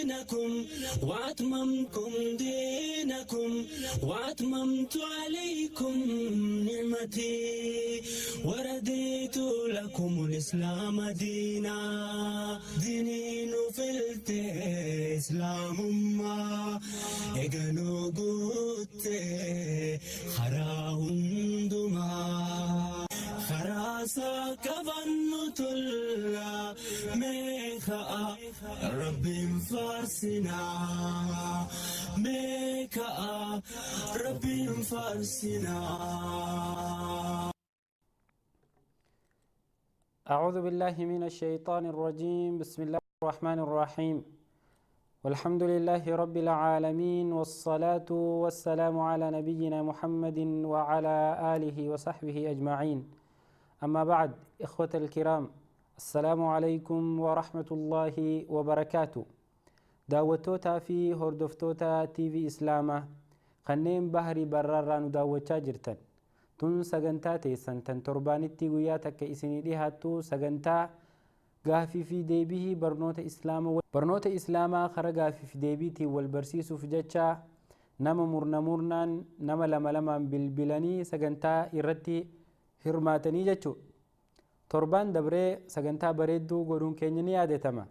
دينكم وأتممكم دينكم وأتممت عليكم نعمتي ورديت لكم الإسلام دينا دينين في الإسلام ما إجنو قوت خراهم دما خراسا كبنت الله ميخا رب فارسنا ميكا رب فارسنا. أعوذ بالله من الشيطان الرجيم. بسم الله الرحمن الرحيم. والحمد لله رب العالمين والصلاة والسلام على نبينا محمد وعلى آله وصحبه أجمعين. أما بعد، إخوة الكرام، السلام عليكم ورحمة الله وبركاته. دعوتوتا في هردفتوتا تي في إسلاما خنين بحري براران دعوتشا جرتن تون سغنتا تيسن تن تربانيتي قياتك إسني ليهاتو سغنتا غافي في ديبيه برنوت إسلاما خرا في ديبيتي والبرسيسو في جتشا نما مرنان نما لما بالبلاني سغنتا إرتي هرماتني جتشو تربان دبري سغنتا بريدو قرون كينيني عادتما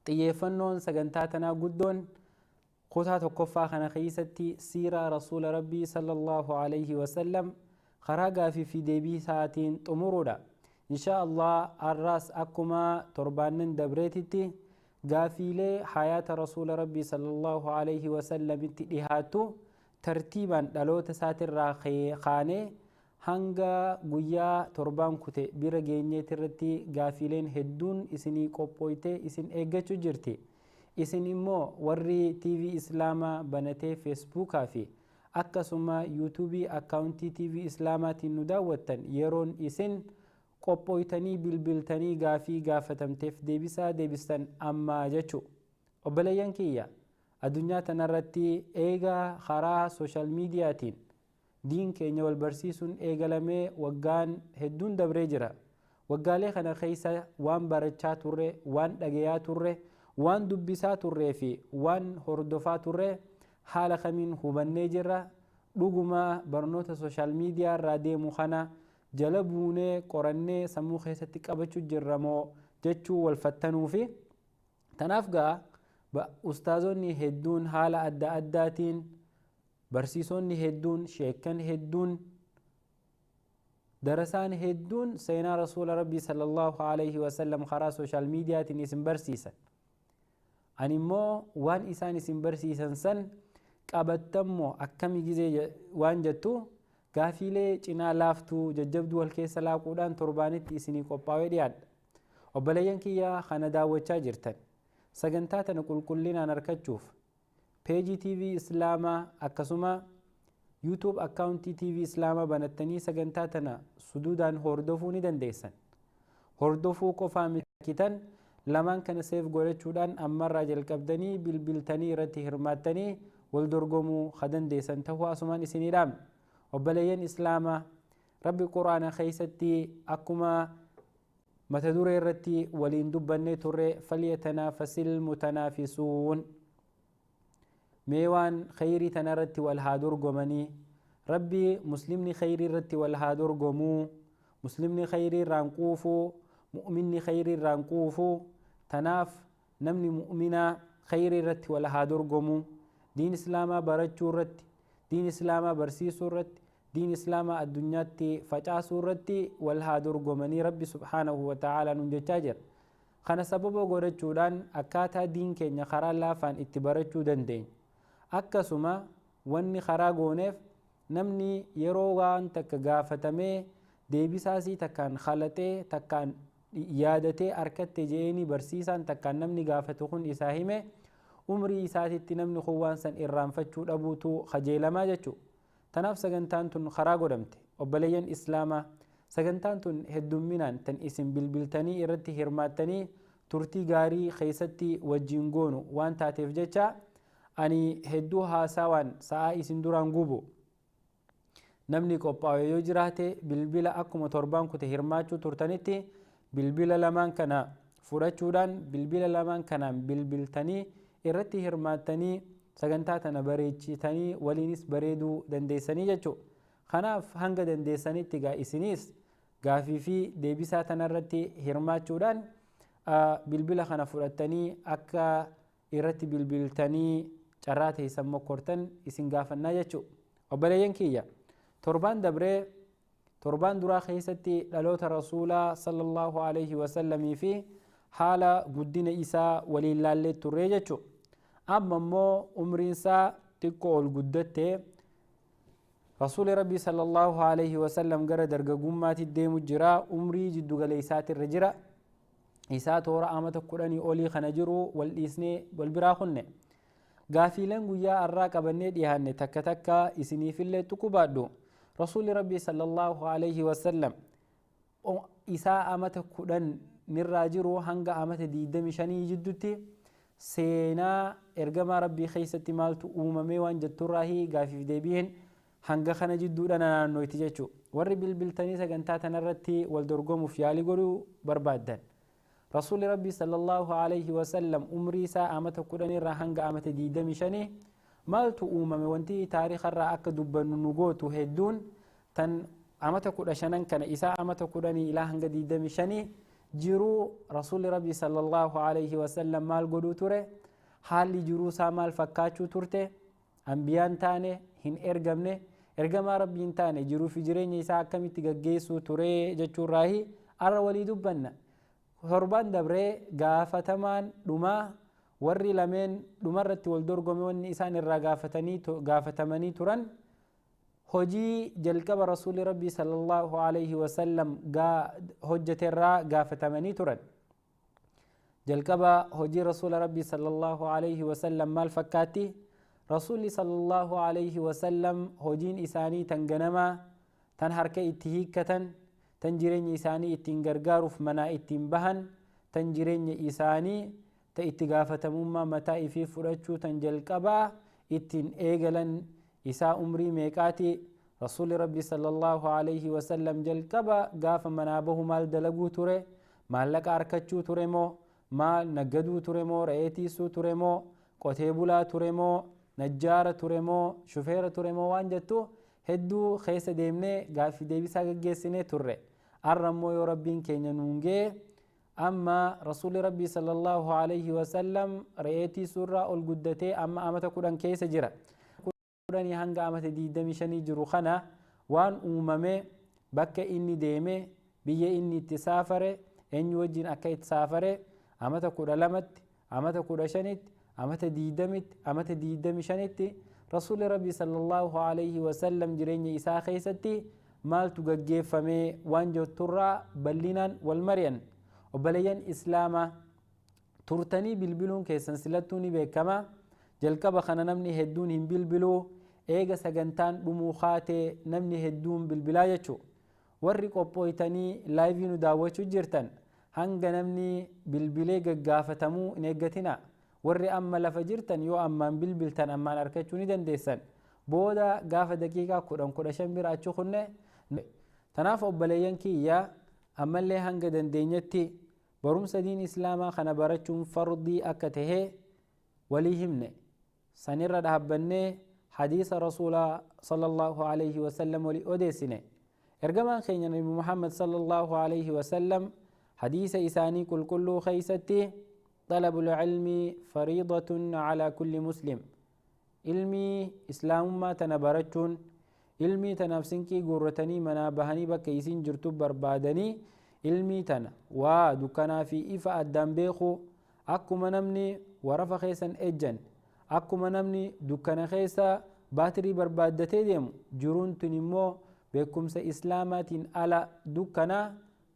xiyyeeffannoon sagantaa tanaa guddoon kutaa tokkoffaa kana keessatti siiraa rasuula rabbii sallallahu alayhi wasallam karaa gaafii fi deebii isaatiin xumuruudha. inshaa Allah arraas akkuma torbaannen dabreetitti gaafiilee hayaata rasuula rabbii sallallahu alayhi wasallamitti dhihaatu tartiibaan dhaloota isaatirraa kaanee hanga guyyaa torbaan kute bira geenyeet irratti gaafiileen hedduun isinii qophooyte isin eeggachuu jirti. isin immoo warri TV Islaamaa banatee Feesbuukaa fi akkasuma yuutuubii akkaawuntii TV Islaamaatiin nu daawwattan yeroon isin qophooytanii bilbiltanii gaafii gaafatamteef deebistan amma jechuu. obboleeyyan kiyya, addunyaa tanarratti eegaa karaa sooshaal miidiyaatiin diin keenya wal barsiisuun eegalamee waggaan hedduun dabree jira. waggaalee kana keessa waan barachaa turre, waan dhagayaa turre, waan dubbisaa turree fi waan hordofaa turre haala kamiin hubannee jirra. dhuguma barnoota sooshaal miidiyaa irraa deemu kana jala buunee qorannee sammuu keessatti qabachuu jirra moo jechuu wal fattanuu fi tanaaf gaa ustaazonni hedduun haala adda addaatiin, barsiisonni hedduun, sheekan hedduun, darasaan hedduun seenaa rasuula rabbii sallallahu alayhi wasallam karaa sooshaal miidiyaatiin isin barsiisan. ani immoo waan isaan isin barsiisan san qabattammoo akkami gizee waan jettu gaafiilee cinaa laaftuu jajjabduu wal keessa laaquudhaan torbaanitti isinii qophaa'ee dhiyaadha. obboleeyyan kiyya kana daawwachaa jirtan sagantaa tana qulqullinaan argachuuf peejii TV Islaamaa akkasuma YouTube akkaawuntii TV Islaamaa banattanii sagantaa tana suduudaan hordofuu ni dandeessan. hordofuu qofaa miti, lamaan kana seef godhachuudhaan ammarraa jalqabdanii bilbiltanii irratti hirmaattanii wal dorgomuu dandeessan ta'uu asumaan isinii dhaamna. obboleeyyan Islaamaa, Rabbi Quraana keessatti akkuma mata duree irratti waliin dubbannee turre falyatanafasil mutanaafisuun, mee waan khayrii tanarratti wal haa dorgomanii. rabbi muslimni khayrii irratti wal haa dorgomuu, muslimni khayrii irraan quufuu, mu'minni khayrii irraan quufuu. tanaaf namni mu'minaa khayrii irratti wal haa dorgomuu, diin islaamaa barachuu irratti, diin islaamaa barsiisuu irratti, diin islaamaa addunyaatti facaasuu irratti wal haa dorgomanii rabbi subhaanahu wa ta'aalaa nun jechaa jira. kana sababa godhachuudhaan akkaataa diin keenya karaa laafaan itti barachuu dandeenya. akkasuma wanni karaa gooneef namni yeroo waan takka gaafatamee deebisaasii takkaan khalatee takkaan yaadatee harkatte jeeni barsiisaan takkaan namni gaafatu kun isaa hime umrii isaatitti namni kun waan san irraanfachuu dhabuutu kajeelamaa jechuudha. tanaaf sagantaan tun karaa godhamte. obboleeyyan Islaamaa, sagantaan tun heddumminaan tan isin bilbiltanii irratti hirmaattanii turtii gaarii keessatti wajjin goonu waan taateef jecha ani hedduu haasawaan sa'aa isin duraan gubu. namni qophaa'e yoo jiraate bilbila akkuma torbaan kute hirmaachuu turtanitti bilbila lamaan kana fudhachuudhaan bilbila lamaan kanaan bilbiltanii irratti hirmaattanii sagantaa tana bareechitanii waliinis bareeduu dandeessanii jechuudha. Kanaaf hanga dandeessanitti gaa isinis gaafii fi deebisaa tanarratti hirmaachuudhaan bilbila kana fudhattanii akka irratti bilbiltanii carraa teessan mokkortan isin gaafannaa jechuudha. Obboleeyyan kiyya torbaan duraa keessatti dhaloota rasuulaa sallallahu alaihi wasallamii fi haala guddina isaa waliin laallee turree jechuudha. Amma immoo umriin isaa xiqqoo ol guddatte rasuuli rabbii sallallahu alaihi wasallam gara dargagummaatti deemu jira. Umrii jiddugaleessaatirra jira. Isaa toora amata 10 olii kana jiru wal dhiisnee wal biraa kunne. Gaafiileen guyyaa har'aa qabannee dhiyaanne takka takka isiniifillee tuqubaadhu. Rasuuli rabbii sallallahu alaihi wasallam isaa amata 10 nirraa jiru hanga amata 25 jidduutti seenaa ergamaa rabbii keessatti maaltu uumamee waan jetturraahi gaafiif deebiin hanga kana jidduudha naannooyti jechuudha. Warri bilbiltanii sagantaa tanarratti wal dorgomuuf yaalii godhuu barbaaddan. Rasuuli rabbii sallallahu alaihi wasallam umrii isaa amata 10 irraa hanga amata 25 maaltu uumame wanti taariikharraa akka dubbannu nu gootu hedduun tan amata 15 kana isaa amata 10 ilaa hanga 25 jiruu rasuuli rabbii sallallahu alaihi wasallam maal godhuu ture, haalli jiruu isaa maal fakkaachuu turte, ambiyaan taane hin ergamne ergamaa rabbiin taane jiruu fi jireenya isaa akkamitti gaggeessuu ture jechuurraahi arra walii dubbanna. Torbaan dabree gaafatamaan dhumaa warri lameen dhumarratti wal dorgome wanni isaan irraa gaafatamanii turan hojii jalqaba rasuuli rabbii sallallahu alaihi wasallam hojjeterraa gaafatamanii turan. Jalqaba hojii rasuula rabbii sallallahu alaihi wasallam maal fakkaatti? Rasuulli sallallahu alaihi wasallam hojiin isaanii tan ganamaa tan harka itti hiikkatan tan jireenya isaanii ittiin gargaaruuf manaa ittiin bahan tan jireenya isaanii ta itti gaafatamummaa mataa ifii fudhachuu tan jalqabaa ittiin eegalan isaa umrii meeqaati? Rasuuli rabbii sallallahu alaihi wasallam jalqaba gaafa manaa bahu maal dalaguu ture? Maallaqa harkachuu ture moo maal naggaduu ture moo re'ee tiisuu ture moo qotee bulaa ture moo najjaara ture moo shufeera ture moo waan jettu hedduu keessa deemnee gaaffii deebisaa gaggeessinee turre. Arra immoo yoo rabbiin keenya nuungee amma rasuuli rabbii sallallahu alaihi wasallam re'ee tiisuurraa ol guddatee amma amata 10 keessa jira. 10 hanga amata 25 jiru kana waan uumame bakka inni deeme biyya inni itti saafare eenyu wajjin akka itti saafare amata 12tti amata 15tti amata 20tti amata 25tti rasuuli rabbii sallallahu alaihi wasallam jireenya isaa keessatti maaltu gaggeeffame waan jetturraa bal'inaan wal mari'an. Obboleeyyan islaamaa turtanii bilbiluun keessan silattuu ni beekama. Jalqaba kana namni hedduun hin bilbiluu eega sagantaan dhumuu kaatee namni hedduun bilbilaa jechuudha. Warri qophooytanii laayivii nu daawwachuu jirtan hanga namni bilbilee gaggaafatamuu hin eeggatina. Warri amma lafa jirtan yoo ammaan bilbiltan ammaan harkachuu ni dandeessan. Booda gaafa daqiiqaa 10-15 bira achi kunne. Tanaaf obboleeyyan kiyya ammallee hanga dandeenyetti barumsa diin islaamaa kana barachuun fardii akka tahee walii himne sanirra dhaabbannee hadiisa rasuulaa sallallahu alaihi wasallam walii odeessine. Ergamaan keenya nabi Muhammad sallallahu alaihi wasallam hadiisa isaanii qulqulluu keessatti talabul ilmi fariidatun ala kulli muslim, ilmii islaamummaa tana barachuun ilmii tanaaf sinqii guurratanii manaa bahanii bakka isiin jirtu barbaadanii ilmii tana waa dukkanaa fi ifa addaan beeku akkuma namni warafa keessan ejjan akkuma namni dukkana keessa baatirii barbaaddatee deemu jiruun tun immoo beekumsa islaamaatiin ala dukkanaa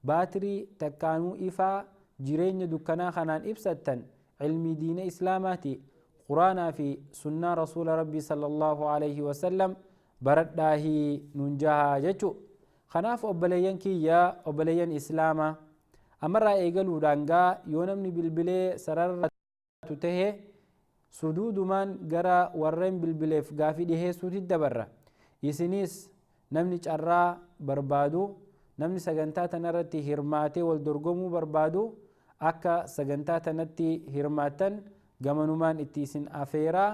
baatirii takkaanuu ifaa jireenya dukkanaa kanaan ibsattan ilmii diina islaamaati quraanaa fi sunnaa rasuula rabbii sallallahu alaihi wasallam baradhaahi nun jahaa jechuudha. Kanaaf obboleeyyan kiyya obboleeyyan islaamaa amarraa eegaluudhaan gaa yoo namni bilbilee sararatu tahee suduudumaan gara warreen bilbileef gaafii dhiheessuutti dabarra. Isinis namni carraa barbaadu namni sagantaa tanarratti hirmaatee wal dorgomuu barbaadu akka sagantaa tanatti hirmaatan gamanumaan itti isin afeeraa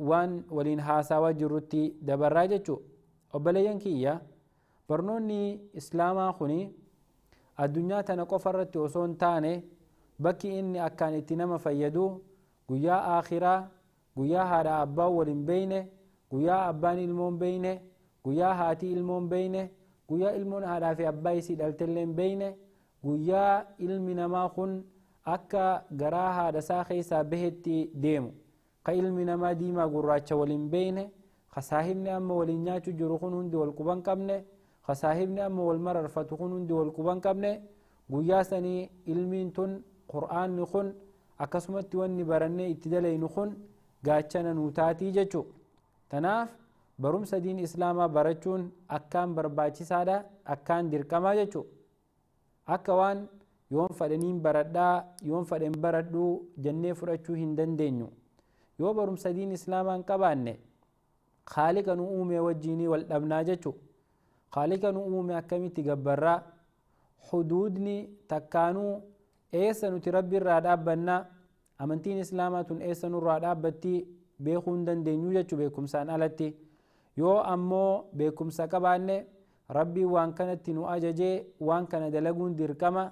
waan waliin haasawaa jirrutti dabarraa jechuu. Obboleeyyan kiyya barnoonni islaamaa kuni addunyaa tana qofa irratti osoo hin taane bakki inni akkaan itti nama fayyadu guyyaa aakhiraa, guyyaa haadha abbaan waliin beeyne, guyyaa abbaan ilmoon beeyne, guyyaa haatii ilmoon beeyne, guyyaa ilmoon haadhaa fi abbaa isii dhaltellee beeyne, guyyaa ilmi namaa kun akka garaa haadha isaa keessaa bahetti deemu ka ilmi namaa diimaa gurraacha waliin beeyne, ka saahibni amma waliin nyaachuu jiru kun hundi wal quban qabne, ka saahibni amma wal mararfatu kun hundi wal quban qabne, guyyaa sanii ilmiin tun qur'aanni kun akkasumatti wanni barannee itti dalaynu kun gaachana nuu taatii jechuu. Tanaaf barumsa diin islaamaa barachuun akkaan barbaachisaadha, akkaan dirqamaa jechuu. Akka waan yoon fadhaniin baradhaa yoon fadhen baradhuu jennee fudhachuu hin dandeenyu. Yoo barumsa diin islaamaa hin qabaanne khaaliqa nu uume wajjiinii wal dhabnaa jechuu. Khaaliqa nu uume akkamitti gabbarraa, huduudni takkaanuu eessa nuti rabbi irraa dhaabbannaa, amantiin islaamaa tun eessa nurraa dhaabbatti beekuu hin dandeenyu jechuu beekumsaan alatti. Yoo ammoo beekumsa qabaanne rabbiin waan kanatti nu ajajee waan kana dalaguun dirqama.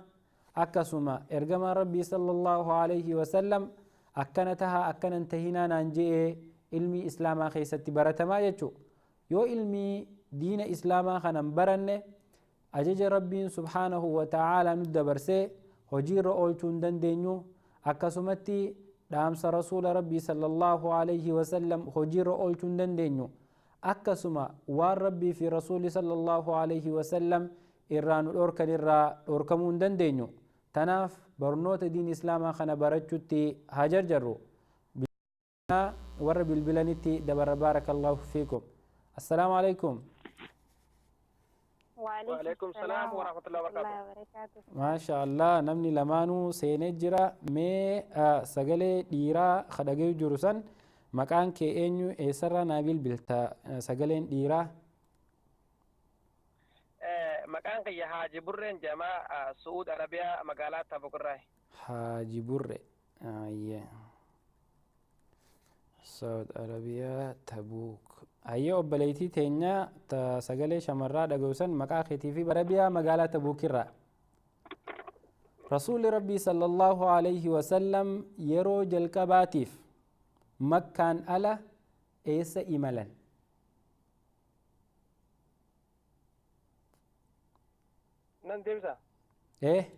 Akkasuma ergamaan rabbii sallallahu alayhi wasallam akkana taha akkanan tahinaa naan je'ee ilmi islaamaa keessatti baratamaa jechuu. Yoo ilmi diina islaamaa kanan baranne ajaja rabbiin subhaanahu wa ta'aalaa nu dabarsee hojiirra oolchuu hin dandeenyu. Akkasumatti dhaamsa rasuula rabbii sallallahu alayhi wasallam hojiirra oolchuu hin dandeenyu. Akkasuma waan rabbii fi rasuuli sallallahu alayhi wasallam irraa nu dhorkan irraa dhorkamuu hin dandeenyu. Tanaaf barnoota diin islaamaa kana barachuutti haa jarjarru. Warra bilbilanitti dabarra baarakallahu fiikum. Assalaamu alaykum. وعليكم السلام ورحمة الله وبركاته. ما شاء الله نمني لمانو سينجرا مي سجلي ديرا خدجي جرسان مكان كأنيو إسرا نابيل بلتا سجلين ديرا مكان كي حاجي برين جماعة سعود عربية مقالات تبوك الرأي حاجي بر سعود عربية تبوك أيه أبليتي تينيا تسجلي شمرة دعوسن مكان ختيفي بربيا مقالة تبوكرة رسول ربي صلى الله عليه وسلم يرو جلكباتيف مكان ألا إيس إيمالا نندمسا إيه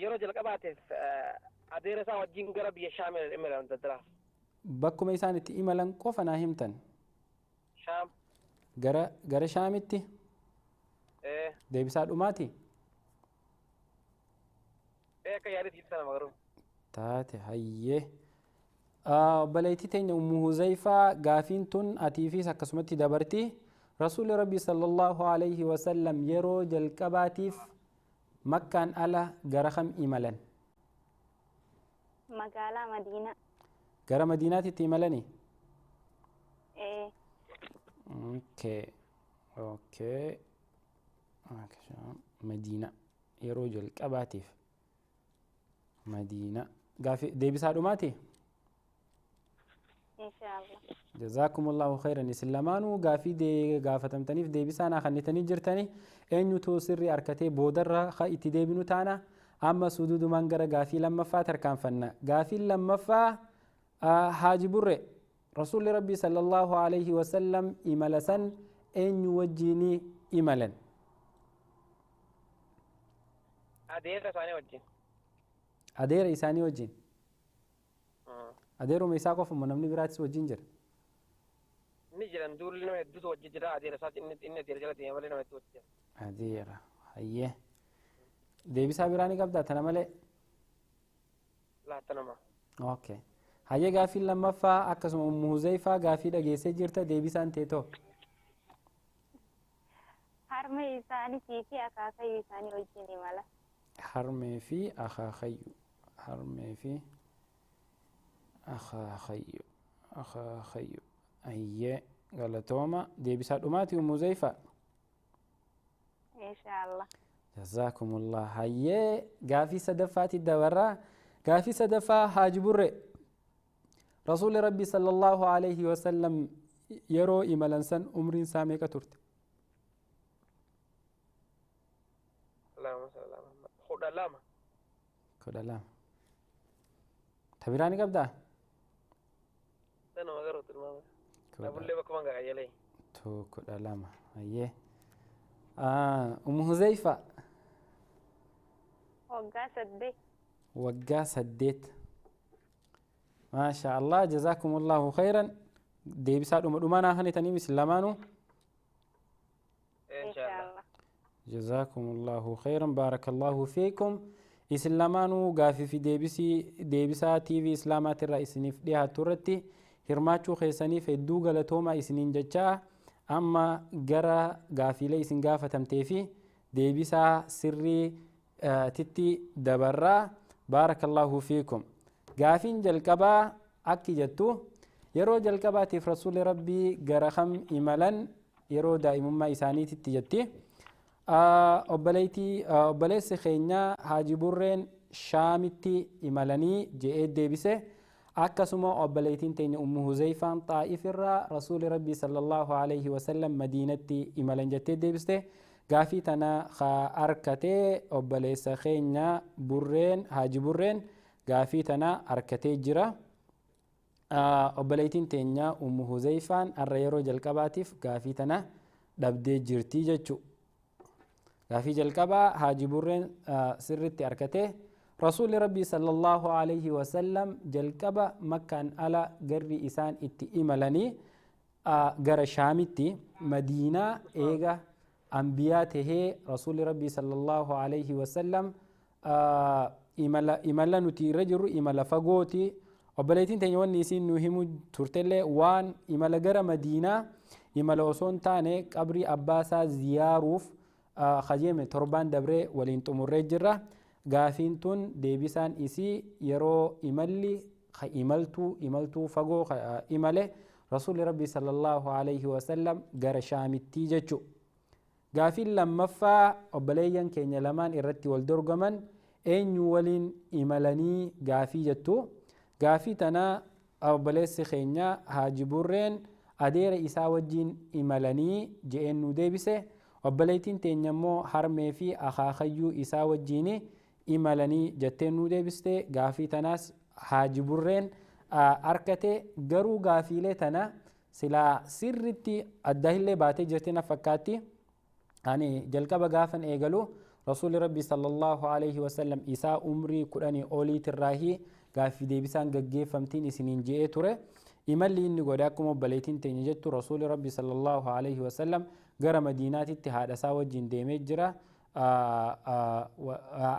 يرو جلكباتيف أديرسا وجين قرب يشامل إملا ندرا bakkuma isaan itti imalan qofa naa himtan. Shaam. Gara Shaamitti. Deebisaa dhumaati. Ka yaadatti sana magaru. Taate hayyee. Obboleettii teenya Ummu Huzayfaa gaafiin tun atiifis akkasumatti dabarti. Rasuulli Rabbi sallallahu alayhi wasallam yeroo jalqabaatiif Makkaan ala gara kam imalan? Magaalaa Madiinaa. Gara Madiinaatti imalanii? Okay. Madiina yeroo jalqabaatiif Madiina gaafi deebisaa dhumaati? Inshallah. Jazakumullahu khairan. Isin lamaanuu gaafii gaafatamtaniif deebisaa naa kennitanii jirtanii eenyutu sirrii harkatee boodarra itti deebinu taana. Amma suduudumaan gara gaafii lammaffaa tarkaanfanna. Gaafiin lammaffaa حاجي بري رسول ربي صلى الله عليه وسلم إملسا أن يوجيني إملا أدير إساني وجين أدير ميساقو فمنامني براتس وجين جر نجران دول لنا يدوس وججرا أدير سات إن أدير جلتي يا ولنا يدوس أدير هيه ديبي سابراني قبضة تنملي لا تنما أوكي هاي غافي لما فا أكسم أم هزيفة غافي دقيسة جرتا ديبسان تيتو حرمي إساني في أخاخي إساني وجيني مالا حرمي في أخاخي أي غلطوما ديبسات أماتي أم هزيفة إن شاء الله Jazaakumullah. Hayyee gaafii sadaffaatti dabarraa. Gaafii sadaffaa Haaji Burree rasuulli rabbii sallallahu alaihi wasallam yeroo imalan san umriin isaa meeqa turte? kudha lama. Ta biraa ni qabdaa? kudha lama. Hayyee. Ummu Huzaifa waggaa 8. maasha Allah. jazakumullahu khayran. deebisaa dhumanaa hanitanii mislamaanu. jazakumullahu khayran. baarakallahu fiikum. islamaanu gaafii fi deebisaa TV islaamaatirraa isiniif dhiyaatu irratti hirmaachuu keessaniif hedduu galatooma isiniin jechaa amma gara gaafiilee isin gaafatamtee fi deebisaa sirrii titti dabarraa. baarakallahu fiikum. gaafiin jalqabaa akki jettu yeroo jalqabaatiif rasuulli rabbii gara kam imalan yeroo daa'imummaa isaaniititti jetti. obboleessi keenya Haaji Burreen Shaamitti imalanii je'ee deebise. akkasuma obboleettiin teenya Ummu Huzayfaan Xaa'ifirraa rasuulli rabbii sallallahu alaihi wasallam Madiinatti imalan jettee deebiste. gaafii tana arkatee obboleessa keenya Burreen Haaji Burreen gaafii tana arkatee jira. obboleettiin teenya Ummu Huzayfaan har'a yeroo jalqabaatiif gaafii tana dhabdee jirti jechuudha. gaafii jalqabaa Haaji Burreen sirritti arkatee rasuulli rabbii sallallahu alaihi wasallam jalqaba makkaan ala garri isaan itti imalanii gara Shaamitti Madiinaa eega anbiyaa tahee rasuulli rabbii sallallahu alaihi wasallam imala nuti irra jirru imala fagooti. obboleettiin teenya wanni isiin nu himu turtellee waan imala gara Madiinaa imala osoo hin taane qabrii abbaasaa ziyaaruuf kajeeme torbaan dabree waliin xumurree jirra. gaafiin tun deebisaan isii yeroo imaltuu fagoo imale rasuulli rabbii sallallahu alaihi wasallam gara Shaamittii jechuudha. gaafiin lammaffaa obboleeyyan keenya lamaan irratti wal dorgoman eenyu waliin imalanii gaafii jettu. gaafii tana obboleessi keenya Haaji Burreen adeera isaa wajjiin imalanii je'een nu deebise. obboleettiin teenya immoo harmee fi akaakayyuu isaa wajjiin imalanii jettee nu deebiste. gaafii tanaas Haaji Burreen arkate. garuu gaafiilee tana silaa sirritti adda illee baatee jirti na fakkaatti. ani jalqaba gaafan eegalu rasuulli rabbii sallallahu alaihi wasallam isaa umrii 10 oliitirraahi gaafii deebisaan gaggeeffamtiin isiniin je'ee ture. imalli inni godhe akkuma obboleettiin teenya jettu rasuulli rabbii sallallahu alaihi wasallam gara Madiinaatitti haadha isaa wajjin deemee jira.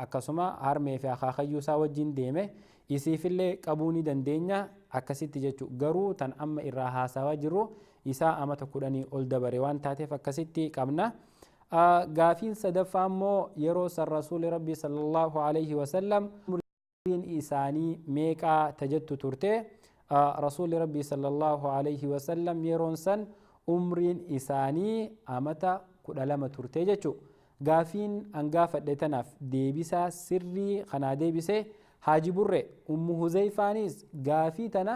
akkasuma harmee fi akaakayyuu isaa wajjin deeme. isiifillee qabuu ni dandeenya akkasitti jechuudha. garuu tan amma irraa haasawaa jirru isaa amata 10 ol dabare waan taateef akkasitti qabna. gaafiin sadaffaa immoo yeroo san rasuulli rabbii sallallahu alaihi wasallam umriin isaanii meeqaa tajettu turte. rasuulli rabbii sallallahu alaihi wasallam yeroon san umriin isaanii amata 12 turte jechuudha. gaafiin hangaafadhe tanaaf deebisaa sirrii kanaa deebise Haaji Burree. Ummu Huzayfaanis gaafii tana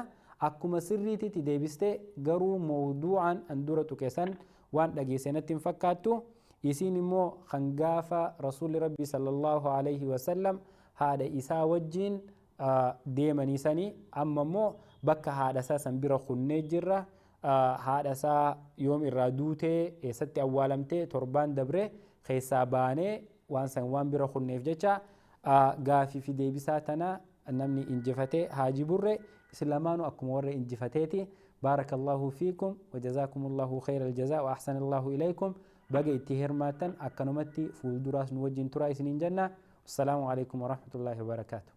akkuma sirriititti deebiste garuu mawduu'aan an dura tuqesan waan dhageesse natti hin fakkaattu. isiin immoo kan gaafa rasuulli rabbii sallallahu alaihi wasallam haadha isaa wajjiin deemaniisanii amma immoo bakka haadha isaa san bira kunnee jirra. haadha isaa yoom irraa duutee eessatti awwaalamtee torbaan dabre keessaa baanee waan san waan bira kunneef jecha gaafii fi deebisaa tana namni injifatee Haaji Burree islamaanu akkuma warra injifateeti. baarakallahu fiikum wajazaakumullahu khayra aljazaa wa ahsanallahu ilaykum. baga itti hirmaatan akkanumatti fuulduraas nu wajjin turaa isiniin jenna. assalaamu alaikum warahmatullahi wabarakaatu.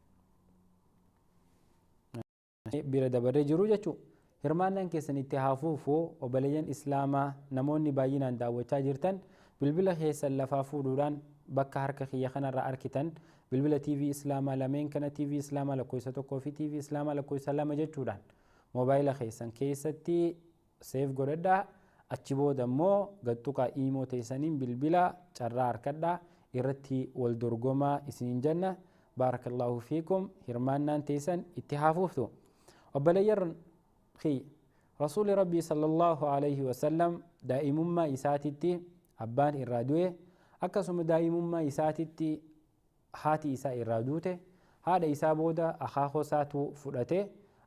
bira dabaree jiru jechuudha. hirmaannaan keessan itti haafuufuu obboleeyyan islaamaa namoonni baay'inaan daawwachaa jirtan bilbila keessan lafaa fuudhuudhaan bakka harka kiyya kanarraa arkitan bilbila TV islaamaa lameen kana TV islaamaa lakkoofsa 1 fi TV islaamaa lakkoofsa 2 jechuudhaan moobaayila keessan keessatti seef godhadhaa. achi booda immoo gattuqaa iimoo teessaniin bilbila carraa harkadhaa. irratti wal dorgomaa isiniin jenna. baarakallahu fiikum hirmaannaan teessan itti hafuuftu. obboleeyyan kiyya rasuuli rabbii sallallahu alaihi wasallam daa'imummaa isaatitti abbaan irraa du'e, akkasuma daa'imummaa isaatitti haati isaa irraa duute, haadha isaa booda akaakoo isaatu fudhate,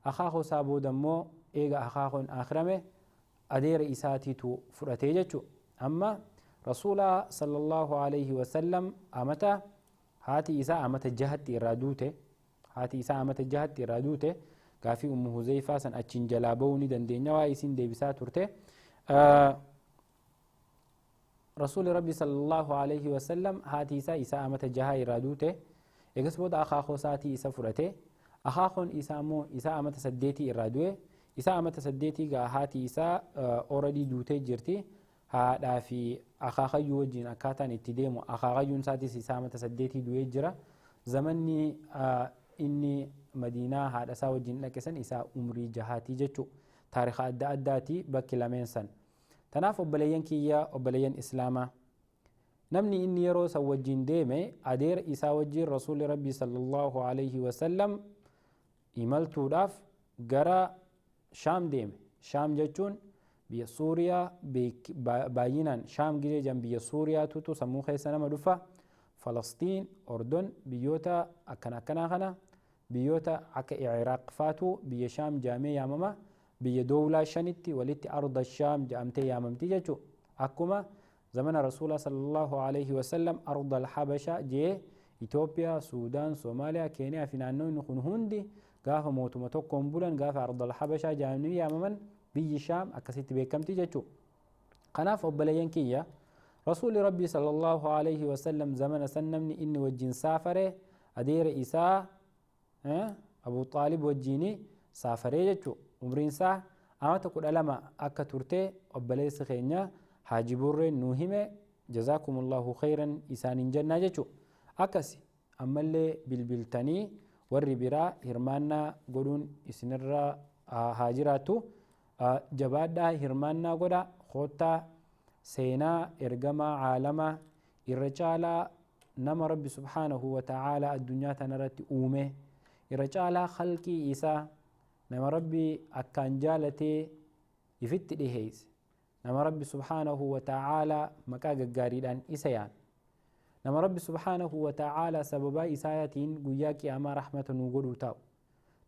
akaakoo isaa booda immoo eega akaakoon akhrame adeera isaatiitu fudhate jechuudha. amma rasuula sallallahu alaihi wasallam amata haati isaa amata jahatti irraa duute, haati isaa amata jahatti irraa duute. gaafii ummu huzeyfaa san achiin jalaa ba'uu ni dandeenya waa isin deebisaa turte. rasuuli rabbi sallallahu alaihi wasallam haati isaa amata jaha irraa duute, eegas booda akaakoo isaatii isa fudhate, akaakoon isaa immoo isaa amata 8 irraa du'e. isaa amata 8 gaa haati isaa already duutee jirti. haadhaa fi akaakayyuu wajjin akkaataan itti deemu, akaakayyuun isaatis isaa amata 8 du'ee jira. zamanni inni madiinaa haadha isaa wajjin dhaqesan isaa umrii jahaatii jechuu taarika adda addaati bakki lameen san. tanaaf obboleeyyan kiyya, obboleeyyan islaamaa, namni inni yeroo san wajjin deeme adeera isaa wajjin rasuuli rabbii sallallahu alaihi wasallam imaltuudhaaf gara shaam deeme. shaam jechuun biyya suuriyaa baay'inaan shaam gideejan biyya suuriyaatutu sammuu keessa nama dhufa. falastiin, ordon, biyyoota akkanaa kana biyyoota akka iraaq faatu biyya shaam jaamee yaamama. biyya dowlaa shanitti walitti arda shaam jedhamtee yaamamti jechuu. akkuma zamana rasuula sallallahu alaihi wasallam arda alhabasha jee Itoophiyaa, Suudaan, Soomaaliyaa, Keeniyaa fi naannoonni kun hundi gaafa mootuma tokkoon bulan gaafa arda alhabashaa jedhamanii yaamaman biyyi shaam akkasitti beekamti jechuu. kanaaf obboleeyyan kiyya rasuuli rabbii sallallahu alaihi wasallam zamana san namni inni wajjin saafare adeera isaa Abu Xaalib wajjini saafaree jechuu. umriin isaa amata 12 akka turte obboleessi keenya Haaji Burreen nuu hime. jazaakumullahu khayran isaaniin jennaa jechuu. akkasi ammallee bilbiltanii warri biraa hirmaannaa godhuun isinirra haa jiraattu. jabaadhaa hirmaannaa godha. koottaa seenaa ergamaa caalamaa irra caalaa nama rabbi subhaanahu wa ta'aalaa addunyaa tanarratti uume, irra caalaa khalqii isaa nama rabbi akkaan jaalatee ifitti dhiheeyse, nama rabbi subhaanahu wa ta'aalaa maqaa gaggaariidhaan isa yaame, nama rabbi subhaanahu wa ta'aalaa sababaa isaatiin guyyaa qiyaamaa rahmata nuu godhuu taa'u,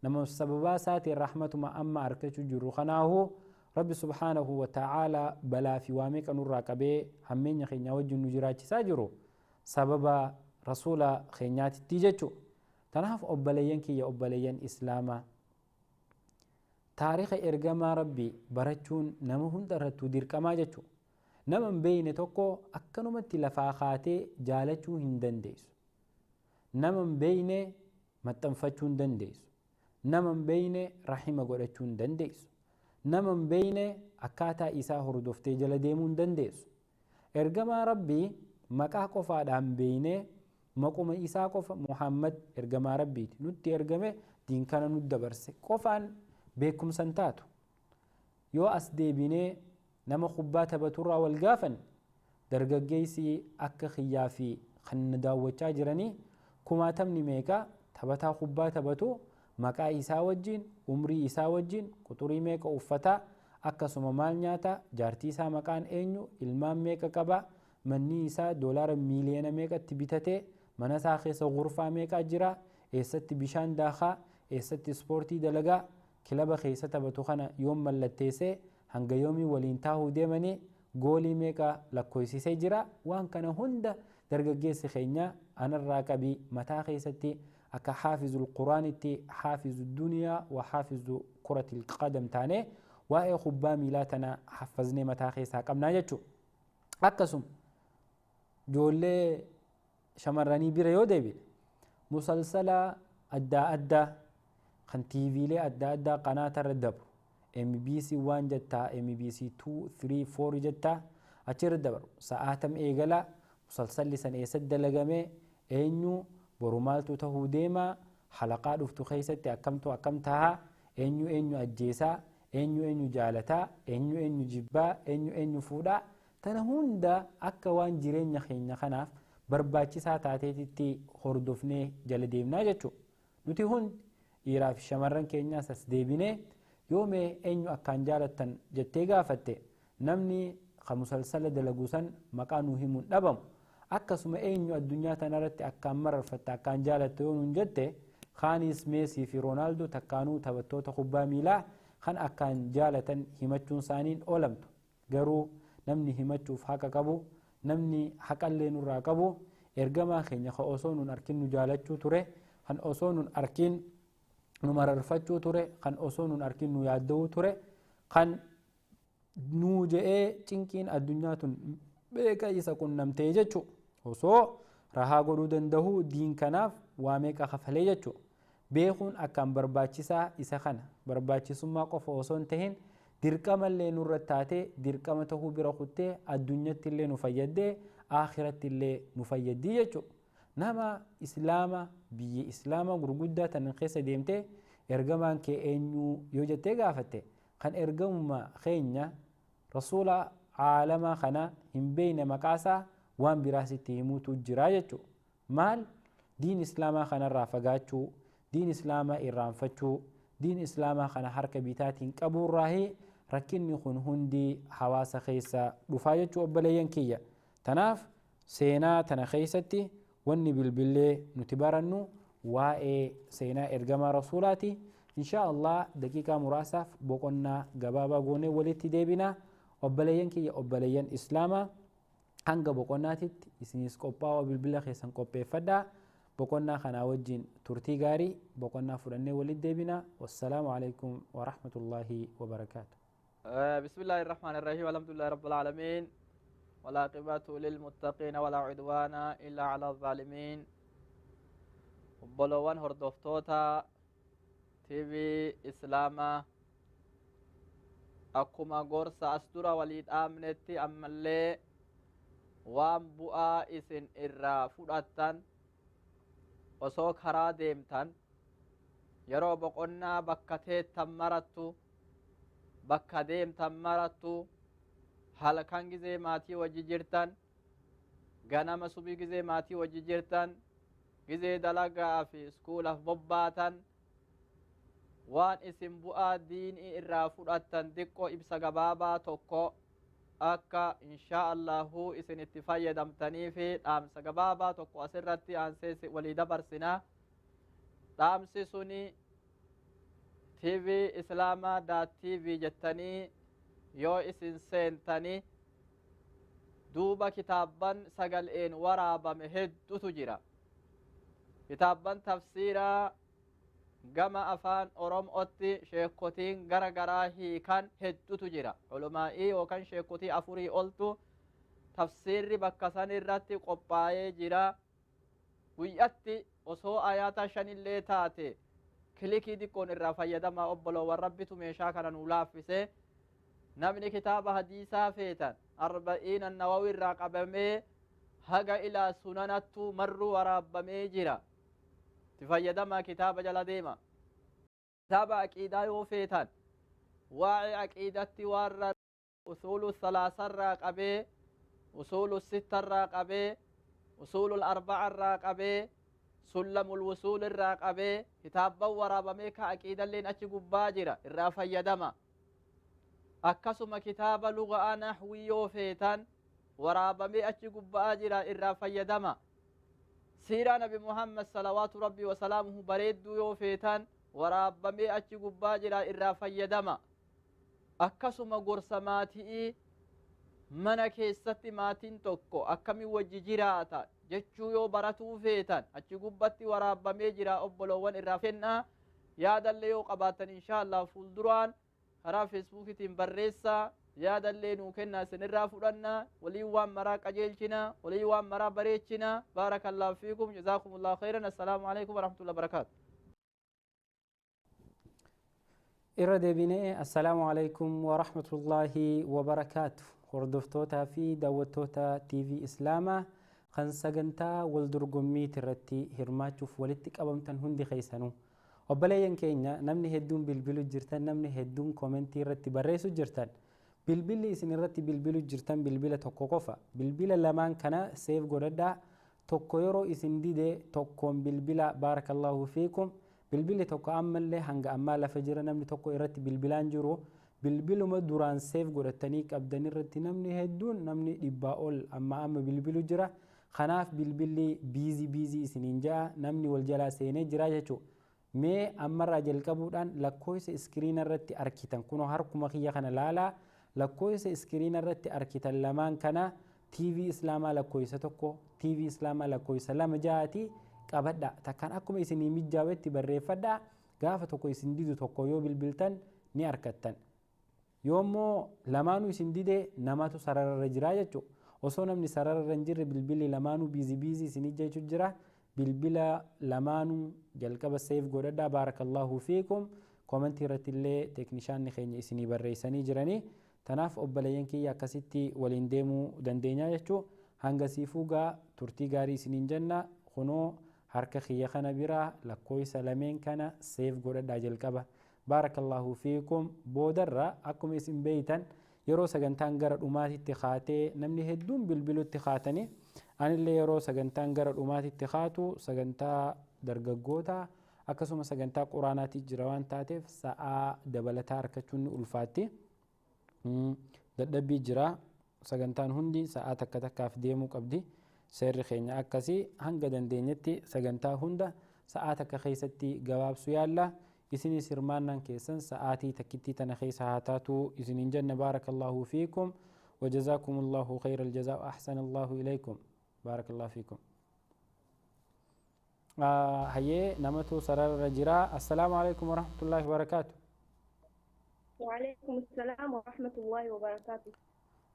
nama sababaa isaatiin rahmatuma amma arkachuu jirru. kanaahu rabbi subhaanahu wa ta'aalaa balaa fi waa meeqa nurraa qabee hammeenya keenya wajjin nu jiraachisaa jiru sababa rasuula keenyaatitti jechuu. tanaaf obboleeyyan kiyya, obboleeyyan islaamaa, taarika ergamaa rabbi barachuun nama hunda irrattuu dirqamaa jechuu. nama hin beeyne tokko akkanumatti lafaa kaatee jaalachuu hin dandeessu. nama hin beeyne maxxanfachuu hin dandeessu. nama hin beeyne rahima godhachuu hin dandeessu. nama hin beeyne akkaataa isaa hordoftee jala deemuu hin dandeessu. ergamaa rabbii maqaa qofaadhaan beeyne maquma isaa qofa Muhammad ergamaa rabbiiti nutti ergame diin kana nu dabarse qofaan beekumsan taatu. yoo as deebinee nama kubbaa taphaturraa wal gaafan dargaggeessi akka kiyyaa fi kan daawwachaa jiranii kumaatamni meeqa taphataa kubbaa taphatu maqaa isaa wajjin, umrii isaa wajjin, quxurii meeqa uffataa, akkasuma maal nyaata, jaartii isaa maqaan eenyu, ilmaan meeqa qaba, manni isaa doolaara miiliyoona meeqatti bitatee, mana isaa keessa gurfaa meeqa jira, eessatti bishaan daakaa, eessatti ispoortii dalagaa, kilaba keessa taphatu kana yoom mallatteessee hanga yoomii waliin taahuu deemanii goolii meeqa lakkoofsisee jira. waan kana hunda dargaggeessi keenya anarraa qabii mataa keessatti akka haafizul quraanitti haafizu duniyaa wa haafizu kuratil qadam taane waa'ee kubbaa miilaa tana haffaznee mataa keessaa qabnaa jechuu. akkasuma ijoollee shamarranii bira yoo deebine musalsala adda addaa kan tiiviilee adda addaa qanaatarra dabru MBC 1 jettaa, MBC 2, 3, 4 jettaa achirra dabaru sa'aatam eegalaa musalsalli san eessatti dalagamee eenyu boru maaltu tahuu deemaa halaqaa dhuftu keessatti akkamtu akkam tahaa eenyu ajjeesaa eenyu jaalataa eenyu jibbaa eenyu fuudhaa tana hunda akka waan jireenya keenya kanaaf barbaachisaa taateetitti hordofnee jala deemnaa jechuudha. Nuti hundi dhiiraa fi shamarran keenyaas as deebinee yoomee eenyu akkaan jaalattan jettee gaafatte namni musalsala dalaguu san maqaa nuu himuun dhabamu. Akkasuma eenyu addunyaa tanarratti akkaan mararfatte akkaan jaalatte yoo nuun jette kaanis Meesii fi Roonaaldoo takkaanuu taphattoota kubbaa miilaa kan akkaan jaalatan himachuun isaaniin oolamtu. Garuu namni himachuuf haqa qabu, namni haqallee nurraa qabu ergamaa keenya kan osoo nun arkin nu jaalachuu ture, kan osoo nun arkin nu mararfachuu ture, kan osoo nun arkin nu yaadda'uu ture, kan nuu je'ee cinqiin addunyaa tun beeka isa qunnamtee jechuudha. Osoo rahaa godhuu danda'u diin kanaaf waa meeqa kafalee jechuudha. Beekuun akkaan barbaachisaa isa kana barbaachisummaa qofa osoo hin tahin dirqamallee nurra taatee dirqama tahuu bira kuttee addunyatti illee nu fayyaddee akhiratti illee nu fayyaddii jechuudha. Nama islaama biyya islaama gurguddaa tan keessa deemtee ergamaan kee eenyu yoo jettee gaafatte kan ergamummaa keenya rasuula caalamaa kana hin beeyne maqaasaa waan biraasitti himuutu jira jechuudha. Maal diin islaamaa kanarraa fagaachuu, diin islaamaa irraanfachuu, diin islaamaa kana harka bitaatiin qabuurraahi rakkinni kun hundi hawaasa keessa dhufaa jechuu obboleeyyan kiyya. Tanaaf seenaa tana keessatti wanni bilbilee nuti barannu waa'ee seenaa ergamaa rasuulaati. Insha Allah daqiiqaa muraasaaf boqonnaa gabaabaa goonee walitti deebina. Obboleeyyan kiyya obboleeyyan islaamaa hanga boqonnaatitti isinis qophaa'oo bilbila keessan qopheeffadhaa. boqonnaa kanaa wajjin turtii gaarii boqonnaa fudhannee walitti deebina. Wassalaamu alaikum wa rahmatullahi wa barakaatuh. بسم الله الرحمن الرحيم والحمد لله رب العالمين والعاقبة للمتقين ولا عدوان إلا على الظالمين. وبلوان هردوفتوتا تي في إسلاما أكما غورسا أستورا وليد آمنتي أمالي وان بؤا إسن إرا فوداتان وسو كرا ديمتان يرو بقنا بكتي تمرتو bakka deemtan marattu halkan gizee maatii wajji jirtan ganama subii gizee maatii wajji jirtan gizee dalagaa fi iskuulaaf bobbaatan waan isin bu'aa diinii irraa fudhattan xiqqoo ibsa gabaabaa tokko akka inshaa Allahu isin itti fayyadamtanii fi dhaamsa gabaabaa tokko asirratti aansee walii dabarsinaa. Dhaamsi suni TV islama.tv jettanii yoo isin seentanii duuba kitaabban sagal'een waraabame hedduutu jira. Kitaabban tafsiiraa gama afaan oromootti sheekotiin gara garaa hiikan hedduutu jira. Ulumaa'ii yookaan sheekotii afurii oltu tafsiirri bakka san irratti qophaa'ee jira. Guyyatti osoo ayaata shanillee taate kilikii diqqoon irraa fayyadamaa obboloowwan rabbitu meeshaa kana nuu laaffise. Namni kitaaba hadiisaa feetan 40 Nawawi irraa qabamee haga ilaa sunanattu marru waraabamee jira. Itti fayyadamaa kitaaba jala deema. Kitaaba aqiidaa yoo feetan waa'ee aqiidatti warra usuulu salaasarraa qabee usuulu sittarraa qabee usuulu arba'arraa qabee سلم الوصول الراقبه كتابا ورابمه كعقيده لين اچ غبا جرا الرا فيدما اكسما كتاب لغه نحوي وفيتان ورابمه اچ غبا جرا الرا فيدما سيرة نبي محمد صلوات ربي وسلامه بريد يوفيتان ورابمه اچ غبا جرا الرا فيدما اكسما غرسماتي من كيستي ماتين توكو اكمي وجي جراتا jechuu yoo baratuu feetan achi gubbatti waraabamee jira obboloowwan irraa fennaa. Yaadallee yoo qabaatan inshaAllah fuulduraan karaa feesbuukiitiin barreessaa yaadallee nuu kennaa isinirraa fudhannaa. Waliin waan maraa qajeelchinaa, waliin waan maraa bareechinaa. Baarakallaahu fiikum, jazaakumullahu khayran. Assalaamu alaikum warahmatullahi wabarakaatu. irra deebinee assalaamu alaikum warahmatullahi wabarakaatu. Hordoftootaa fi daawwattoota TV Islaamaa kan sagantaa wal dorgommiitii irratti hirmaachuuf walitti qabamtan hundi keessanuu obboleeyyan keenya namni hedduun bilbilu jirtan, namni hedduun koomentii irratti barreessu jirtan, bilbilli isin irratti bilbilu jirtan bilbila tokko qofa. Bilbila lamaan kana seef godhadhaa. tokko yeroo isin dide tokkoon bilbila baarakallahu fiikum bilbilli tokko ammallee hanga ammaa lafa jira namni tokko irratti bilbilaan jiru bilbiluma duraan seef godhatanii qabdan irratti namni hedduun namni dhibbaa ol amma bilbilu jira kanaaf bilbilli biizii isiniin ja'a namni wal jalaa seenee jira jechuudha. Mee ammarraa jalqabuudhaan lakkoofsa iskiriina irratti arkitan kunoo harkuma kiyya kana laalaa lakkoofsa iskiriina irratti arkitan lamaan kana TV Islaamaa lakkoofsa tokko TV Islaamaa lakkoofsa lama ja'aati qabadha takkaan akkuma isinii mijjaawetti barreeffadha gaafa tokko isin didu tokko yoo bilbiltan ni arkattan yoommoo lamaanuu isin dide namatu sararra jira jechuudha osoo namni sararra hin jirre bilbilli lamaanuu biizii isinii jechuun jira bilbila lamaanuu jalqaba seef godhadhaa baarakallahu fiikum koomentii irratti illee teeknishaanni keenya isinii barreessanii jiranii tanaaf obboleeyyan kiyya akkasitti waliin deemuu dandeenya jechuudha hanga siifuugaa turtii gaarii isiniin jenna kunoo harka kiyya kana biraa lakkoofsa lameen kana seef godhadhaa jalqaba baarakallahu fiikum boodarra akkuma isin beeytan yeroo sagantaan gara dhumaatitti kaatee namni hedduun bilbilutti kaatanii anillee yeroo sagantaan gara dhumaatitti kaatu sagantaa dargaggoota akkasuma sagantaa quraanaatti jira waan taateef sa'aa dabalataa argachuun ni ulfaatti dadhabbii jira sagantaan hundi sa'aa takkaaf deemuu qabdi seerri keenya akkasii hanga dandeenyetti sagantaa hunda sa'aa takka keessatti gabaabsu yaalla isinis hirmaannaan keessan sa'aatii takkittii tana keessa haa taatu isiniin jenna baarakallahu fiikum وجزاكم الله خير الجزاء وأحسن الله إليكم بارك الله فيكم هيا نمتو سرر رجرا السلام عليكم ورحمة الله وبركاته وعليكم السلام ورحمة الله وبركاته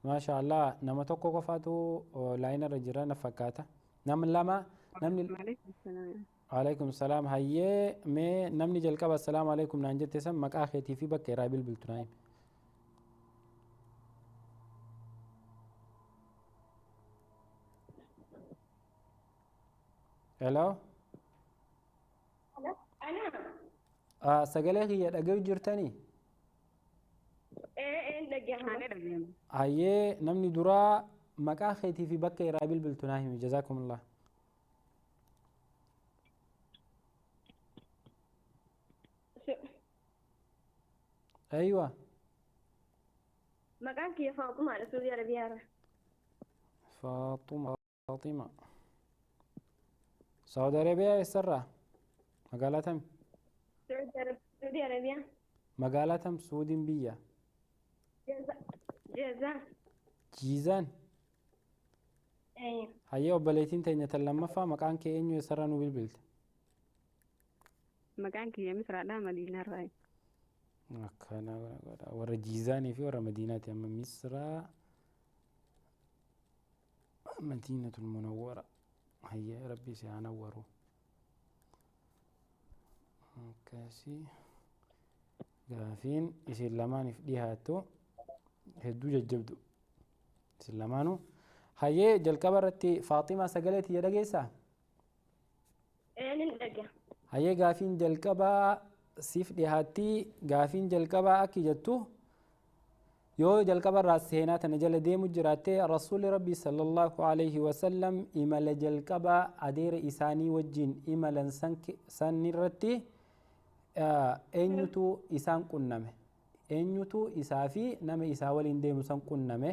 ما شاء الله نمتو كوكفاتو لاين رجرا نفكاتا نم لما نمني وعليكم السلام عليكم السلام هيا مي نمني جلكب السلام عليكم نانجت تسم مكاخيتي في بك رابل بالتنايم hello أنا sagalee kiyya dhaga'u jirtanii dhaggeeffama hayyee namni duraa maqaa keetii fi bakka irraa bilbiltu naa himi jazaakumullah aywa maqaan kiyya Faaxumaadha Suudii Arabiyaarra Faaxuma Saudi Arabiyaa eessarraa magaalaa tam Suudii Arabiyaa magaalaa tam Suudiin biyya Jeezaan jiizaan hayyee obboleettiin teenya tan lammaffaa maqaan kee eenyu eessarraa nu bilbilte maqaan kiyya Misraadhaa Madiinaarraa akkana warra jiizaanii fi warra madiinaati amma misraa madiinatul munawwara هيا ربي سينوروا كاسي غافين إسلاماني في ديهاتو هدو ججبدو إسلامانو هيا جلكبرتي فاطمة سجلت يا دقيسة هيا غافين جلكبا سيف ديهاتي غافين جلكبا أكي جتو yoo jalqaba irraa seenaa tana jala deemu jiraate rasuulli rabbii sallallahu alayhi wasallam imala jalqaba adeera isaanii wajjin imalan san irratti eenyutu isaan qunname eenyutu isaa fi nama isaa waliin deemu san qunname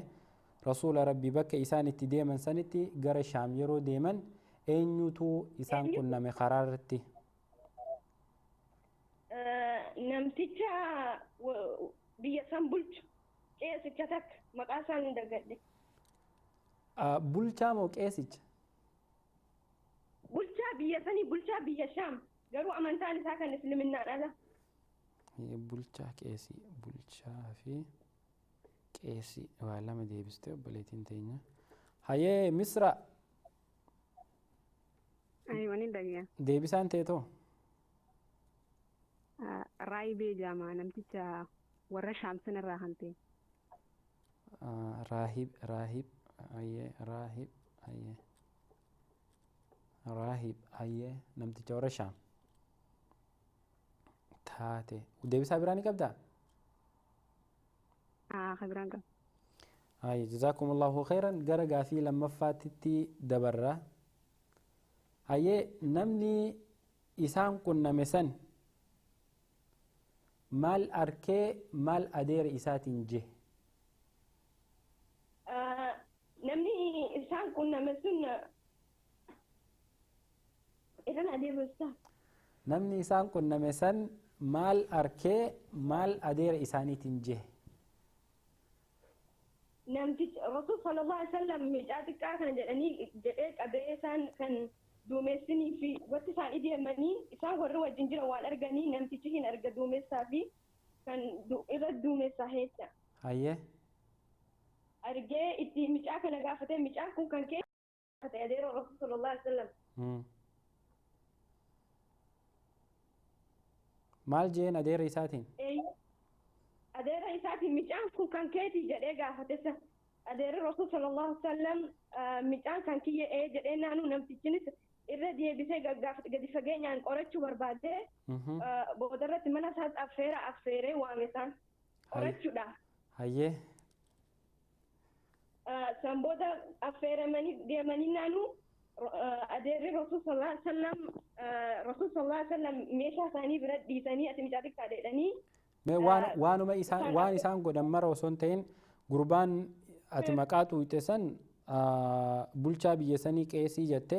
rasuula rabbii bakka isaan itti deeman sanitti gara shaam yeroo deeman eenyutu isaan qunname karaa irratti namticha biyya san bulchu qeesicha takka maqaa isaan hin dagadhe bulchaa moo qeesicha bulchaa biyya sanii bulchaa biyya shaam garuu amantaan isaa kan islaminaadha ala bulchaa qeesii bulchaa fi qeesii waa lama deebiste obboleettiin teenya hayyee misra wani dhagaa deebisaan teetoo raayibee jaamaa namticha warra shaamsan irraa hante راهب أيه راهب أيه نمت جورا شام تاتي وديبي سابراني كبدا خبران كم جزاكم الله خيرا قرقا في لما فاتتي دبرة hayyee namni isaan qunname san maal arkee maal adeera isaatiin je? namni isaan qunname sun irran adeemu isaa namni isaan qunname san maal arkee maal adeera isaaniitiin je? namtichi rasuul sallallahu alaihi wasallam mucaa xiqqaa kana jedhanii jedhee qabee isaan kan duumessinii fi wanti isaan deemanii isaan warri wajjin jiran waan arganii namtichi hin arga duumessaa fi kan irra duumessaa heecha. Hayyee. Argee itti mucaa kana gaafatee mucaan kun kan kee gaafate adeera rasuul sallallahu alaihi wasallam. Maal jeen adeera isaatiin? Adeera isaatiin mucaan kun kan keeti jedhee gaafate sa adeera rasuul sallallahu alaihi wasallam mucaan kan kiyya jedhee naanuu namtichinis irra deebisee gaggaafate gadi fageenyaan qorachuu barbaadee boodarratti mana isaatti affeeree waame isaan qorachuudha. Hayyee. San booda affeeramanii deemanii naanuu adeerri rasuul sallallahu alaihi wasallam meeshaa isaanii bira dhiisanii ati mucaa xiqqaa jedhanii. Waanuma waan isaan godhan mara osoo hin ta'in gurbaan ati maqaa tuutte san bulchaa biyya sanii qeesii jette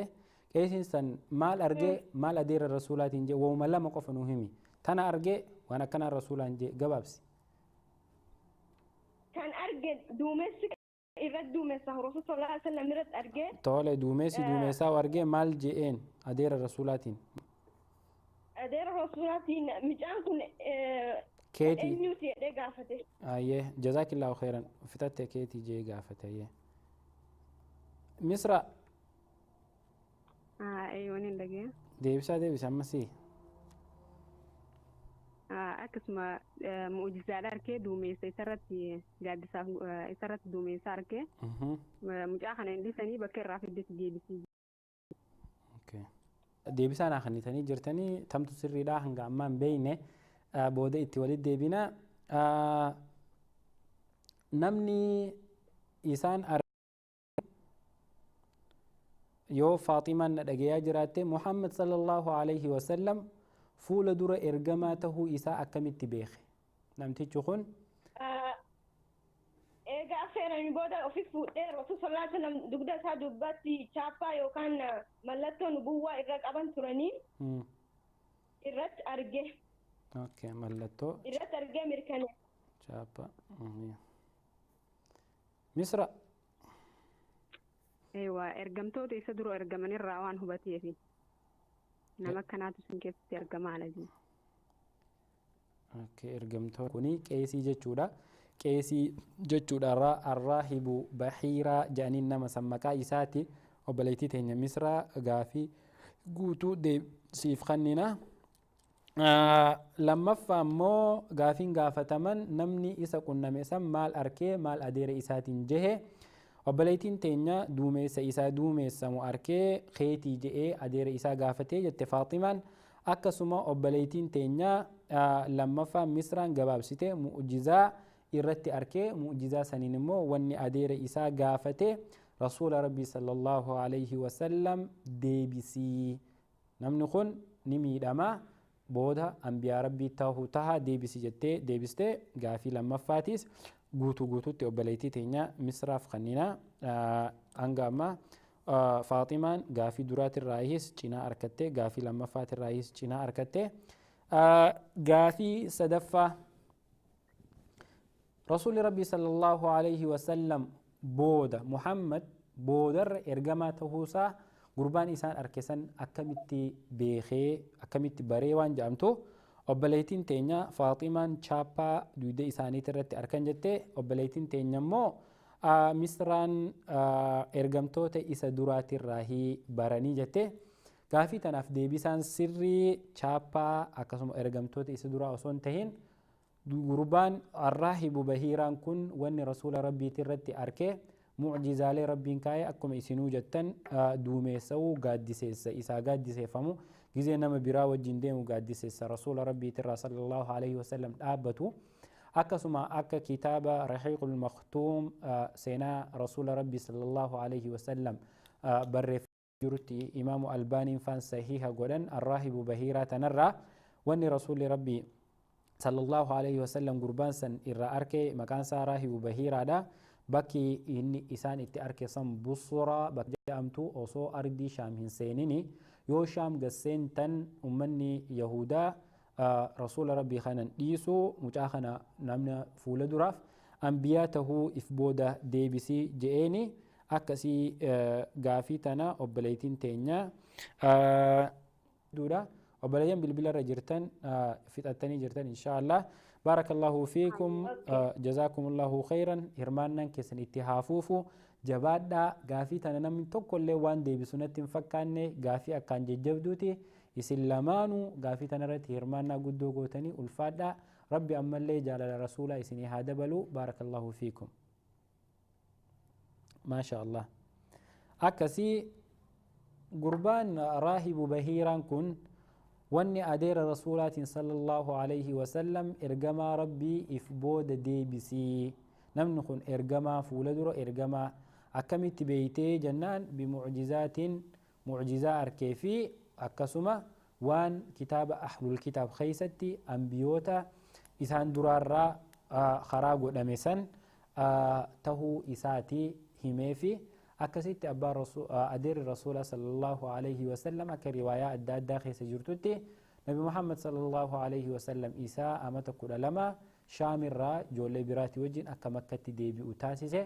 qeesiin san maal argee maal adeera rasuulaatiin je wauma lama qofa nuu himi tana argee waan akkanaa rasuulaan je gabaabsi. Kan arge duumessi irratti duumessa rasuul sallallahu alaihi wasallam irratti argee. Tole duumessaa argee maal je'een adeera rasuulaatiin. Adeera rasuulaatiin mucaan kun keetii eenyuuti jedhee gaafate. Ayyee jazaakillaahu khairan fitatte keetii jee gaafate ayyee. Misra. Waniin dhagee. Deebisa ammasii. Akkasuma mu'ujizaadha arkee duumessa isarratti gaaddisaaf isarratti duumessa arkee mucaa kana hin dhiisanii bakka irraa fiddetti deebisii. Deebisaa naa kennitanii jirtanii tamtu sirriidhaa hanga ammaa hin beekne booda itti walitti deebina. Namni isaan yoo Faaximaan na dhagayaa jiraatte Muhammad sallallahu alaihi wasallam fuula dura ergamaa tahuu isaa akkamitti beeke namtichi kun? Egaa affeeranii booda ofis fuudhee rasuul sallallahu alaihi wasallam dugda isaa dubbatti chaappaa yookaan mallattoo nubuwwaa irra qaban turanii irratti arge. Mallattoo irratti argee mirkane. Chaappaa. Misra. Ergamtoota isa dura ergamanirraa waan hubateefi. Nama akkanaatu sun keessatti argamaa laji. Ergamtoonni kuni qeesii jechuudha. Qeesii jechuudha arraahibu bahiiraa jedhaniin nama san maqaa isaati obboleettii teenya Misraa gaafii guutuu deebisiif kennina. Lammaffaa immoo gaafiin gaafataman namni isa qunname san maal arkee maal adeera isaatiin jehe obboleettiin teenya duumessa isaa duumessamu arkee keetii je'ee adeera isaa gaafatee jette Faaximaan. Akkasuma obboleettiin teenya lammaffaa Misraan gabaabsite mu'ujizaa irratti arkee mu'ujizaa saniin immoo wanni adeera isaa gaafate rasuula rabbii sallallahu alaihi wasallam deebisii. Namni kun ni miidhama booda anbiyaa rabbii ta'uu taha deebisi jettee deebistee gaafii lammaffaatis guutuutti obboleettii teenya Misraaf kennina. Hanga amma Faaximaan gaafii duraatirraayis cinaa argatte gaafii lammaffaatirraayis cinaa argatte. Gaafii sadaffaa rasuulli rabbii sallallahu alaihi wasallam booda Muhammad boodarra ergamaa ta'uusaa gurbaan isaan arkesan akkamitti beekee akkamitti baree waan jedhamtu obboleettiin teenya Faaximaan chaappaa dugda isaaniitti irratti arkan jette obboleettiin teenya immoo Misraan ergamtoota isa duraatirraahii baranii jette. Gaafii tanaaf deebisaan sirrii chaappaa akkasuma ergamtoota isa duraa osoo hin tahin gurbaan arraahibu bahiiraan kun wanni rasuula rabbiitti irratti arkee mucjizaalee rabbiin kaa'ee akkuma isinuu jettan duumessa'uu gaaddiseessa isaa gaaddiseeffamu gizee nama biraa wajjin deemu gaaddiseessa rasuula rabbiitirraa sallallahu alaihi wasallam dhaabbatu. Akkasuma akka kitaaba Rahiiqul Maktuum seenaa rasuula rabbii sallallahu alaihi wasallam barreeffame جرتي إمام الباني فان صحيح قدن الراهب بهيرة تنرى واني رسول ربي صلى الله عليه وسلم قربان سن إرى أركي مكان سا راهب بهيرة دا بكي إني إسان إتي أركي سن بصرة بك جامتو أوصو أردي شام هنسينيني يو شام قسين تن أمني يهودا رسول ربي خانن ديسو مجاخنا نامنا فول دراف أنبياته إفبودا ديبسي جئيني أكسي غافي تنا أبليتين تينيا دودا أبليين بالبلا رجرتن في التاني جرتن إن شاء الله بارك الله فيكم جزاكم الله خيرا هرمانا كسن اتحافوفو جبادا غافي تنا نمن توكل وان ديبسونة فكاني غافي أكان ججبدوتي إسلامانو غافي تنرت هرمانا قدو قوتني الفادا ربي أما اللي جال رسوله إسني هذا بلو بارك الله فيكم ما شاء الله أكسي قربان راهب بهيران كن واني أدير رسولات صلى الله عليه وسلم إرقما ربي إفبود دي بسي نمنخن إرقما فولدر إرقما أكمت بيتي جنان بمعجزات معجزة أركيفي أكسما وان كتاب أحل الكتاب خيستي أنبيوتا إسان درارا خراغ دمسان تهو إساتي هميفي أكسيت أبا أدير الرسول صلى الله عليه وسلم كرواية الدادة خيس جرتوتي نبي محمد صلى الله عليه وسلم إساء أمتا كل لما شامر را جولي براتي وجين أكا مكتي ديبي أتاسيسي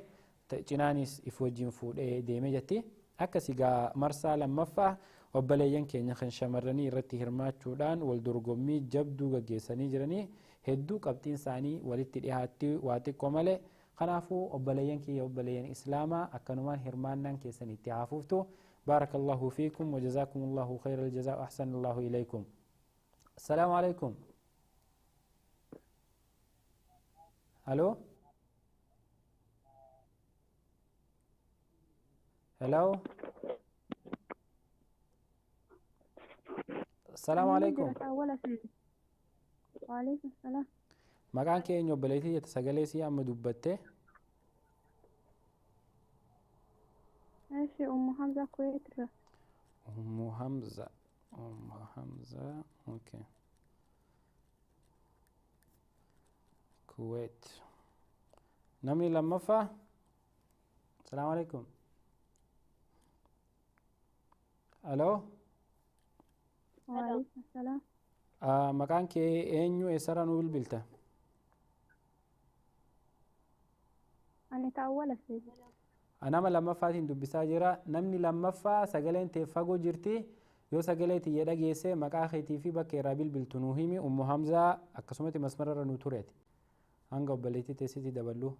تجنانيس إفوجين فود ديمي جتي أكسي مرسى لمفا وبليين كينيا خن شمرني رتي هرمات شودان والدرغمي جبدو جيساني جراني هدو قبتين ثاني ولتديهاتي واتي كومالي خنافو وبليين كي وبليين إسلاما أكنمان هرمانا كيسان اتعافوفتو بارك الله فيكم وجزاكم الله خير الجزاء أحسن الله إليكم السلام عليكم ألو هلو السلام عليكم وعليكم السلام مكان كي إنو بليتي يتسجلي سي أما دبته ماشي أم حمزة كويت أم حمزة أوكي كويت نمي لما فا السلام عليكم ألو وعليكم السلام مكان كي إنو إسرا نوبل بلتا أنا تأول سيد أنا ما لما فاتين دبسا جرا نمني لما فا سجلين تفاجو جرتي يو سجلتي يدا جيسه مكاخيتي في بكي رابيل بالتنوهيمي أم حمزة أكسمتي مسمرة نوتوريتي هنگا بليتي تسيتي دبلو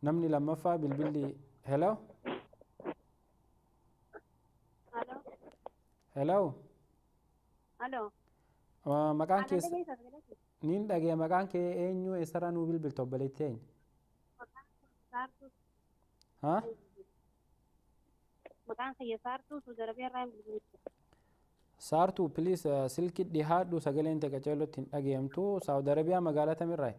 نمني لما فا بالبلي هلو هلو مكان كيس نين دقيقة مكان كي إنيو إسرا نوبل بالتوبلتين ها مكان كي صارتو سجربي رايم صارتو بليس سلكي ديهاد دو سجلين تكجلو تين دقيقمتو سعودي عربية مقالة مراي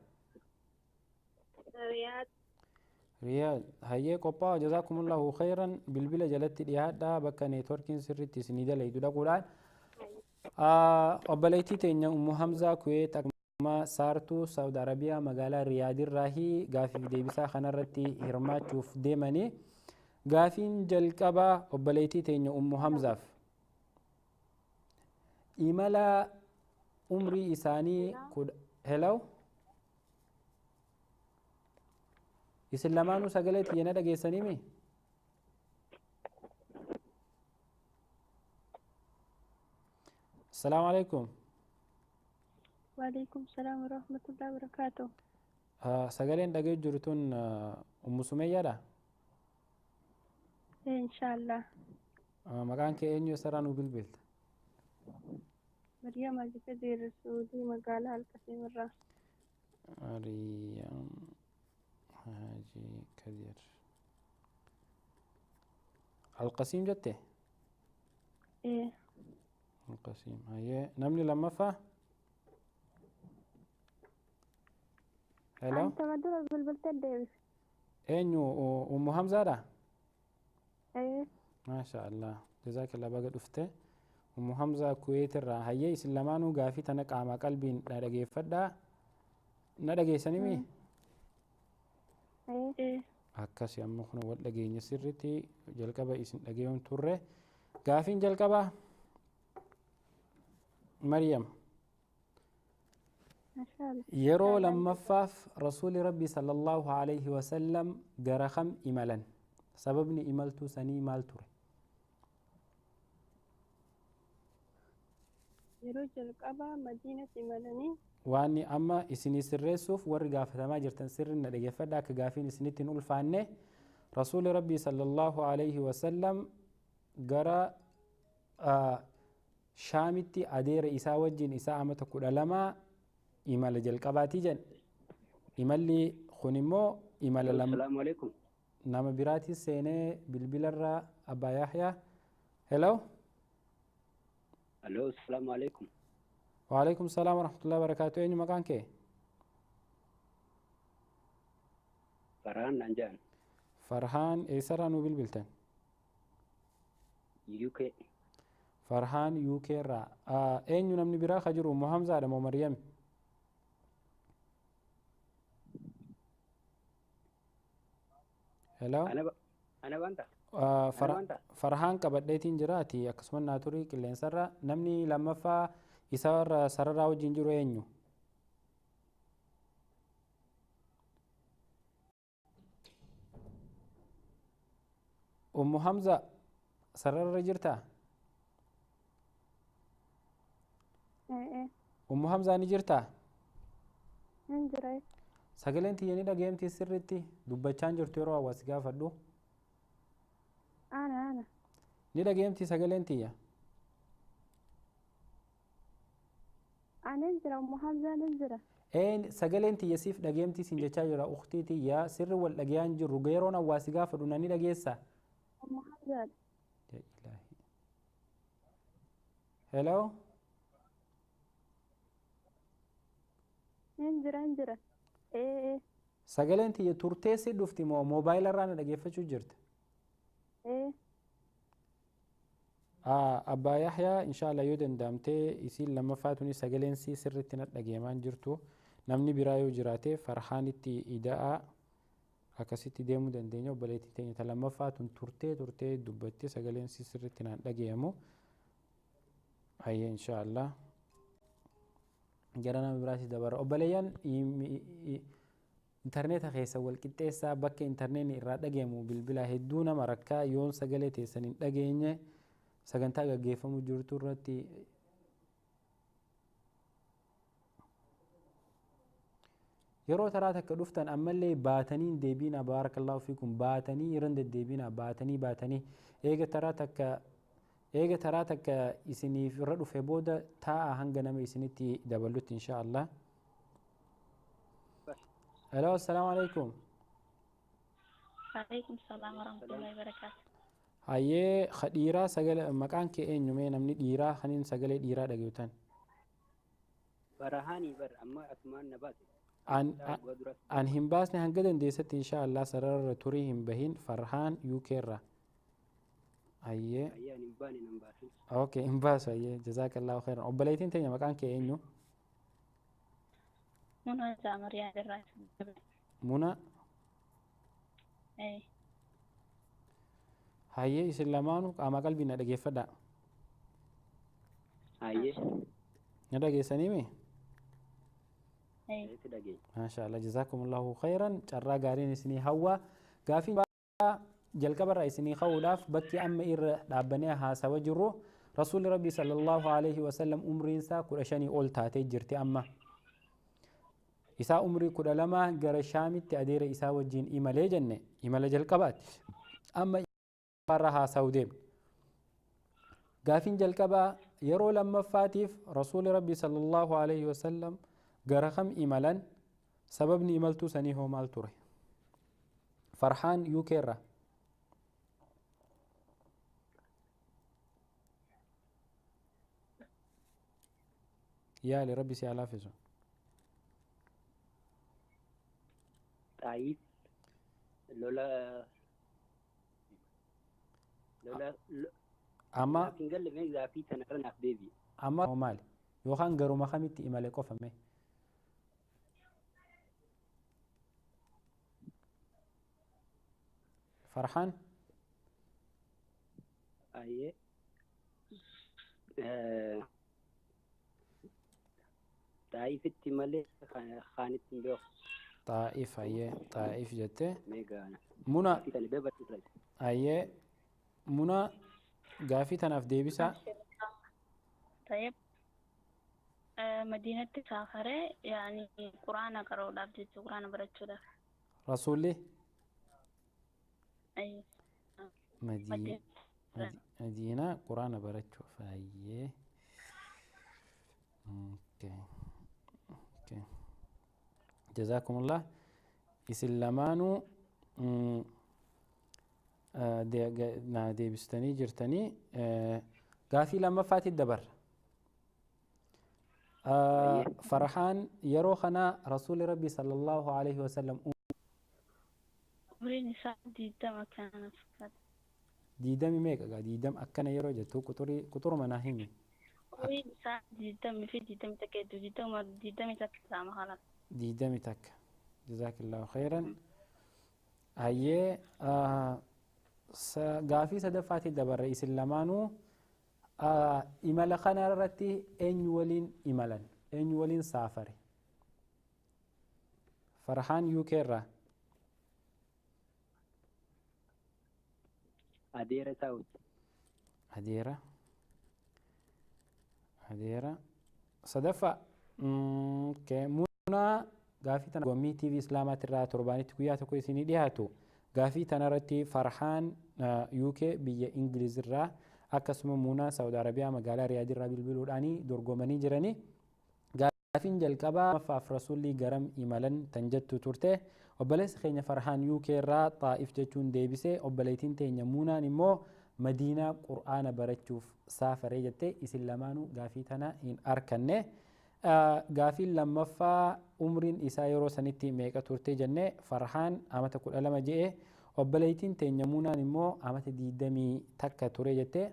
رياض هيا قبا جزاكم الله خيرا بالبلا جلت ديهاد دا بكا نيتوركين سرتي سنيدا ليدو دا قولان أبليتي تينيا أم حمزة كويت ما سارتو سعودي عربية مقالة رياض الراهي غافي ديبسا خنرتي هرمات شوف ديماني غافين جلقبا أبليتي تينيا أم حمزة إيمالا عمري إساني كود هلو إسلامانو سجلت ينادى جيساني مي السلام عليكم وعليكم السلام ورحمة الله وبركاته سجلين دقيق جرتون أم سمية دا إن شاء الله مكان كي إنيو سرانو بالبلت مريم الجدير السعودي مقالة القسيم الراس مريم هاجي كدير القسيم جته إيه القسيم هي نمني لما فا هلو أنت مدرس بالبلتين ديفيس إنيو أم حمزة دا إيه ما شاء الله جزاك الله بقى دفته أم حمزة كويت الرا هي إسلامانو قافي تنك عما قلبي ندقي فدا ندقي سنمي إيه akkas ammoo kun wal dhageenya sirriitti jalqaba isin dhageeyyoon turre gaafiin jalqaba Maryam ما شاء الله yeroo lammaffaaf rasuuli rabbii sallallahu alaihi wasallam gara kam imalan sababni imaltuu sanii maal ture yeroo jalqabaa madiinatti imalanii waan amma isinii sirreessuuf warri gaafatamaa jirtan sirri na dhageeffadha akka gaafiin isinitti hin ulfaanne rasuuli rabbii sallallahu alaihi wasallam gara shaamitti adeera isaa wajjin isaa amata 12 imala jalqabaatii jedhe imalli kun immoo imala Assalamu alaikum. nama biraatii seenee bilbilarraa abbaa yahyaa hello Hello, assalamu alaikum. وعليكم السلام ورحمة الله وبركاته أين مكانك؟ Farhan Nanjan, فرحان إيسرا نوبل بلتن UK. فرحان يوكي را أين نمني برا خجرو محمزة أدم ومريم هلو Ana banta. فرحان كبديتين جراتي أكسمن ناتوري كلين سرا نمني لما فا إسار سررا وجنجرو أينو أم حمزة سرر جرتا إيه أم حمزة نجرتا انجري sagaleen tiyyanii dhageemtii sirriitti dubbachaan jirtu yeroo hawaasi gaafadhu أنا ni dhageemtii sagaleen tiyya أنا انجري أم حمزة ننجري sagaleen tiyya siif dhageemtii siin jechaa jira uktii tiyya sirri wal dhageyaan jirru yeroon hawaasi gaafadhu nani dhageessa أم حمزة Ya ilaahi. Hello انجري إيه sagaleen tiyya turteessi dhufti moo moobaayila irraa na dhageeffachuu jirti إيه abbaa yahyaa inshaallah yoo danda'amtee isiin lammaffaatuni sagaleen sii sirritti na dhageemaan jirtu namni biraa yoo jiraate farhaanitti ida'aa akkasitti deemuu dandeenya obboleettii teenya ta lammaffaatun turtee dubbatti sagaleen sii sirritti naan dhageeyamu hayya inshaallah gara nama biraatti dabarra obboleeyyan intarneeta keessa wal qixxeessaa bakka intarneetni irraa dhageemu bilbila hedduu nama rakkaa yoon sagalee teessan hin dhageenye sagantaa gaggeeffamu jirtu irratti yeroo taraa takka dhuftan ammallee baatanii hin deebiina baarakallahu fiikum baatanii irran deddeebiina baatanii eega taraa takka isiniif irra dhufe booda taa'a hanga nama isinitti dabalutti insha Allah. Hello, assalamu alaikum. وعليكم السلام ورحمة الله وبركاته. Hayyee dhiiraa sagalee maqaan kee eenyume namni dhiiraa kaniin sagalee dhiiraa dhageessan. Farahani bar amma asmaan na baate. An hin baasne hanga dandeessatti insha Allah sararra turii hin bahin Farhaan UK irraa. Hayyee. Ayyaa hin baane nan baasin. Okay hin baasu hayyee jazaakallahu khairan. Obboleettiin teenya maqaan kee eenyu? منى زامر يا دراس. Muna. إيه. Hayyee isin lamaanuu qaama qalbii na dhageeffadhaa. Ayyee. Na dhageessaniimi? إيه. Ayyeetti dhagee. Masha Allah jazaakumullahu khairan carraa gaariin isinii hawwa gaafii jalqabarraa isinii ka'uudhaaf bakki amma irra dhaabbanee haasawa jirru rasuulli rabbii sallallahu alaihi wasallam umriinsaa 15 ol taatee jirti amma isaa umrii 12 gara shaamitti adeera isaa wajjiin imalee jenne imala jalqabaati amma irra haasawu deemne gaafiin jalqabaa yeroo lammaffaatiif rasuulli rabbii sallallahu alaihi wasallam gara kam imalan sababni imaltuu sanii hoo maal ture farhaan UK irraa yaali rabbi si alaafisu Xaayif lola Amma laakiin galle mee gaafii tana irraaf deebi'i. amma maali yookaan garuma kamitti imale qofame Farhaan Ayyee. Xaa'ifitti malee kaanitti hin beeku. Xaa'if ayyee Xaa'if jettee Mee gaana. Muna Gaafii tana beebarsiisan. ayyee Muna gaafii tanaaf deebisaa طيب مدينة سافرة يعني قرآن قرأوا لابد قرآن برتشو ده rasuulli أي Madii- Madiinaa quraana barachuuf ayyee jazakumullah isin lamaanuu na deebistanii jirtanii gaafii lammaffaatti dabarra Farhaan yeroo kana rasuuli rabbii sallallahu alaihi wasallam umriin isaa 20 kana fakkaata. diidami meeqa gaa diidam akkana yeroo jettu quxuruma naa himi umriin isaa 20 fi 20 takka hedduu 20 takka ta'a mahalan. diidami takka jazaakillahu khairan ayyee gaafii sadaffaatti dabarre isin lamaanuu imala kana irratti eenyu waliin imalan eenyu waliin saafare Farhaan UK irraa Adeera taa'utti. adeera sadaffaa Munaa gaafii tana gommii TV Islaamaatti irraa torbaanitti guyyaa tokko isinii dhiyaatu gaafii tanarratti Farhaan UK biyya Ingiliz irraa akkasuma Munaa Saudi Arabiyaa magaalaa Riyaad irraa bilbiluudhaanii dorgomanii jiranii gaafiin jalqabaa maffaaf rasuulli garam imalan tan jettu turte obboleessi keenya Farhaan UK irraa Xaa'if jechuun deebisee obboleettiin teenya Munaan immoo Madiinaa qur'aana barachuuf saafaree jettee isin lamaanuu gaafii tana hin arkanne gaafiin lammaffaa umriin isaa yeroo sanitti meeqa turte jennee Farhaan amata 12 je'e obboleettiin teenya Munaan immoo amata 20 takka ture jettee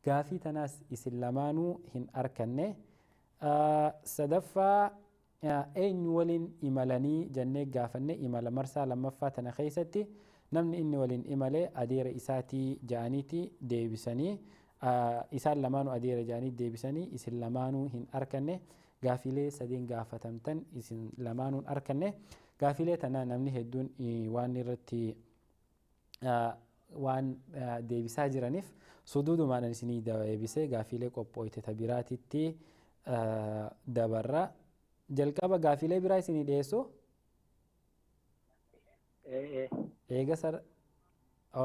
gaafii tanaas isin lamaanuu hin arkanne sadaffaa eenyu waliin imalanii jennee gaafanne imala marsaa lammaffaa tana keessatti namni inni waliin imalee adeera isaatii ja'aniiti deebisanii isaan lamaanuu adeera ja'anii deebisanii isin lamaanuu hin arkanne gaafilee sadeen gaafatamtan isin lamaanuun arkanne gaafilee tana namni hedduun waan irratti waan deebisaa jiraniif suduudumaan isinii deebisee gaafilee qophooyte tabiraatitti dabarra jalqaba gaafilee biraa isinii dhiyeessu eega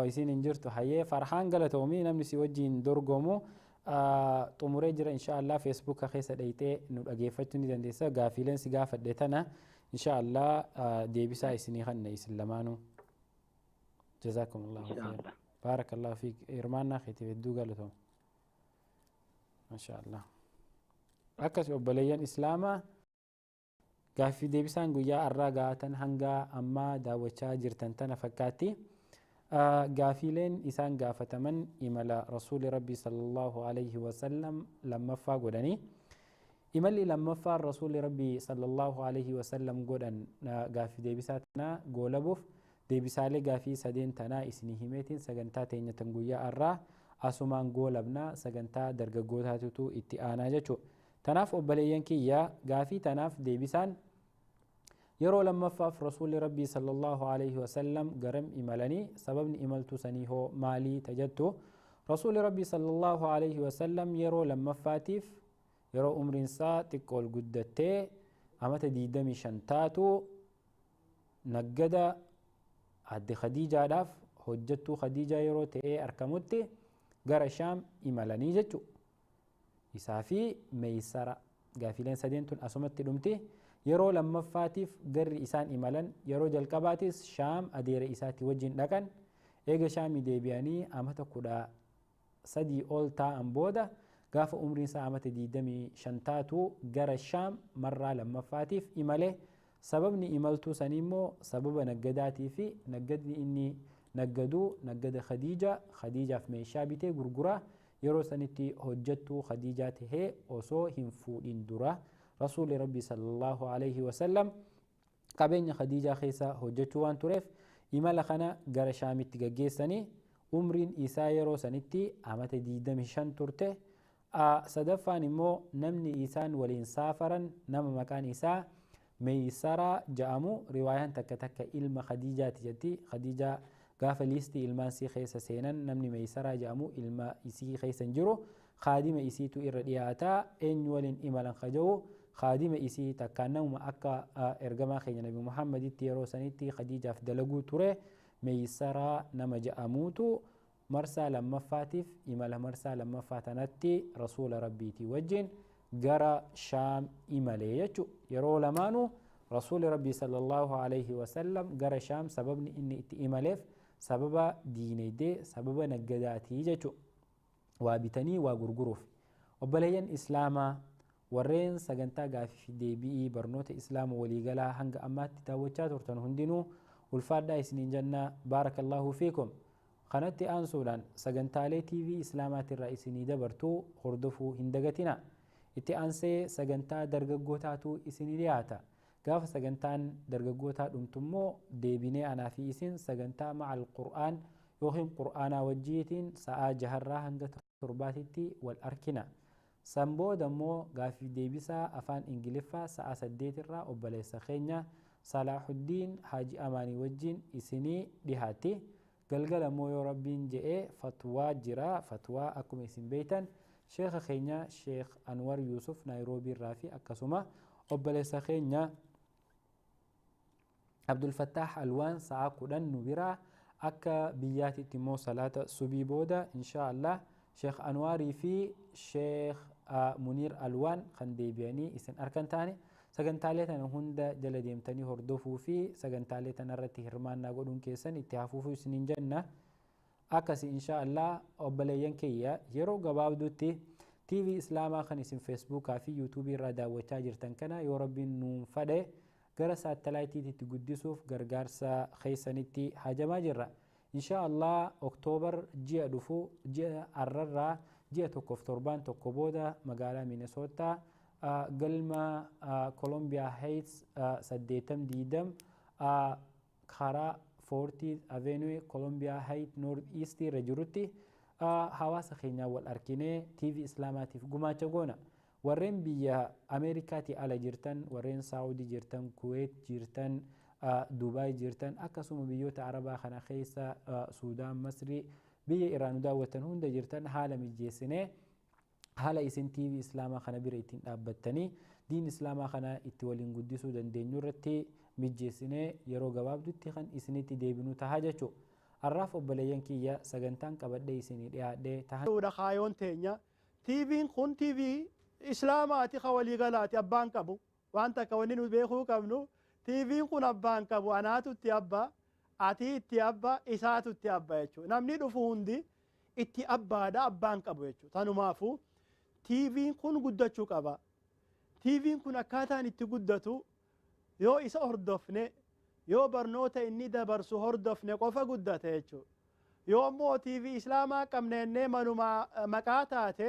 isin hin jirtu hayyee Farhaan galatoomii namni si wajjiin dorgomu xumuree jira inshaallah feesbuuka keessa dhayxee nu dhageeffachuu ni dandeessa gaafileen si gaafadhe tana inshaallah deebisaa isinii kanna isin lamaanuu jazakumullahu khairan baarakallahu fiik hirmaannaa keetiif hedduu galatoom inshaallah akkas obboleeyyan islaamaa gaaffii deebisaan guyyaa arraa gaatan hanga ammaa daawwachaa jirtan tana fakkaatti gaafileen isaan gaafataman imala rasuuli rabbii sallallahu alaihi wasallam lammaffaa godhanii imalli lammaffaan rasuuli rabbii sallallahu alaihi wasallam godhan gaaffii deebisaa tanaa goolabuuf deebisaalee gaaffii sadeen tanaa isinii himeetiin sagantaa teenya tan guyyaa arraa asumaan goolabnaa sagantaa dargaggootaatu itti aanaa jechuudha. Tanaaf obboleeyyan kiyyaa gaaffii tanaaf deebisaan yeroo lammaffaaf rasuulli rabbii sallallahu alaihi wasallam garam imalanii sababni imaltuu sanii hoo maalii tajattu rasuulli rabbii sallallahu alaihi wasallam yeroo lammaffaatiif yeroo umriinsaa xiqqool guddattee amata 25 taatu naggada adde Khadiijaadhaaf hojjattuu Khadiijaa yeroo ta'ee argamutti gara Shaam imalanii jechu isaa fi Meeysara gaafileen sadeen tun asumatti dhumti yeroo lammaffaatiif garri isaan imalan yeroo jalqabaatis Shaam adeera isaatti wajjin dhaqan eega Shaamii deebi'anii amata 13 ol taa'an booda gaafa umriin isaa amata 25 taatu gara Shaam marraa lammaffaatiif imale sababni imaltuu sanii immoo sababa naggadaatii fi naggadni inni naggada khadiijaaf meeshaa bitee gurguraa yeroo sanitti hojjattuu khadiijaa tahee osoo hin fuudhin dura rasuuli rabbii sallallahu alaihi wasallam qabeenya khadiijaa keessa hojjechuu waan tureef imala kana gara shaamitti gaggeessanii umriin isaa yeroo sanitti amata 25 turte. Sadaffaan immoo namni isaan waliin saafaran nama maqaan isaa Meeysaraa jedhamu riwaayaan takka takka ilma khadiijaati jetti. Khadiijaa gaafa liistii ilmaan isii keessa seenan namni Meeysaraa jedhamu ilma isii keessa hin jiru. Khaadima isiitu irra dhiyaataa eenyu waliin imalan kaja'u khaadima isii takkaan namuma akka ergamaa keenya nabi Muhammaditti yeroo sanitti khadiijaaf dalaguu ture Meeysaraa nama jedhamuutu marsaa lammaffaatiif imala marsaa lammaffaa tanatti rasuula rabbiitii wajjin gara shaam imalee jechuudha. Yeroo lamaanuu rasuuli rabbii sallallahu alaihi wasallam gara shaam sababni inni itti imaleef sababa diinagdee sababa naggadaatii jechuudha. Waa bitanii waa gurguruuf. Obboleeyyan islaamaa warreen sagantaa gaaffii deebii barnoota islaama waliigalaa hanga ammaatti daawwachaa turtan hundinuu ulfaadhaa isiniin jenna baarakallahu fiikum. Kanatti aansuudhaan sagantaalee TV islaamaatirraa isinii dabartuu hordofuu hin dagatina. Itti aansee sagantaa dargaggootaatu isinii dhiyaata. Gaafa sagantaan dargaggootaa dhumtummoo deebinee anaa fi isin sagantaa ma'al qur'aan yookiin qur'aanaa wajjiitiin sa'aa 6 hanga 7tti wal arkina. San booda immoo gaaffii deebisaa afaan ingiliffaa sa'aa 8 irraa obboleessa keenya Salaahuddin Haaji Amaanii wajjin isinii dhihaatti. Galgala immoo yoo rabbiin je'ee fatwaa jira. Fatwaa akkuma isin beektan sheekha keenya Sheekh Anwar Yusuf Naayiroobii irraa fi akkasuma obboleessa keenya Abdul Fattah Alwaan sa'aa 10 nu biraa akka biyyaatitti immoo salaata subii booda insha Allah Sheekh Anwarii fi Sheekh Muniir Alwaan kan deebi'anii isin arkan taane sagantaalee tana hunda jala deemtanii hordofuu fi sagantaalee tana irratti hirmaannaa godhuun keessan itti hafuufuu isiniin jenna. Akkasi insha Allah obboleeyyan kiyya yeroo gabaabduutti TV islaamaa kan isin feesbuukaa fi yuutuubii irraa daawwachaa jirtan kana yoo rabbiin nuun fedhe gara saatalaayitiitti guddisuuf gargaarsa keessanitti hajamaa jirra. Insha Allah Oktoobar ji'a dhufu ji'a arrarraa ji'a 1-7 booda magaalaa Minnesota galma Columbia Heights 820 karaa 40th Avenue Columbia Heights North East irra jirutti hawaasa keenyaa wal arkinee TV islaamaatiif gumaacha goona. Warreen biyya Ameerikaatti ala jirtan, warreen Saawudii jirtan, Kuwait jirtan, Dubaay jirtan, akkasuma biyyoota Arabaa kana keessa Suudaan, Masrii, biyya Iraan daawwatan hunda jirtan haala mijeessinee haala isin TV islaamaa kana bira ittiin dhaabbattanii diin islaamaa kana itti waliin guddisuu dandeenyu irratti mijeessinee yeroo gabaabdutti kan isinitti deebinu tahaa jechuudha. Har'aaf obboleeyyan kiyya sagantaan qabadhee isinii dhiyaadhee tahaa. Kaayoon teenya TV'n kun TV islaamaati ka waliigalaati abbaan qabu waan takka wanni nu beekuu qabnu TV'n kun abbaan qabu anaatu itti abbaa ati itti abbaa isaatu itti abbaa jechuudha. Namni dhufu hundi itti abbaadha abbaan qabu jechuudha. Tanumaafuu TV'n kun guddachuu qaba. TV'n kun akkaataan itti guddatu yoo isa hordofne yoo barnoota inni dabarsu hordofne qofa guddata jechuudha. Yoo immoo TV islaamaa qabneennee manuma maqaa taate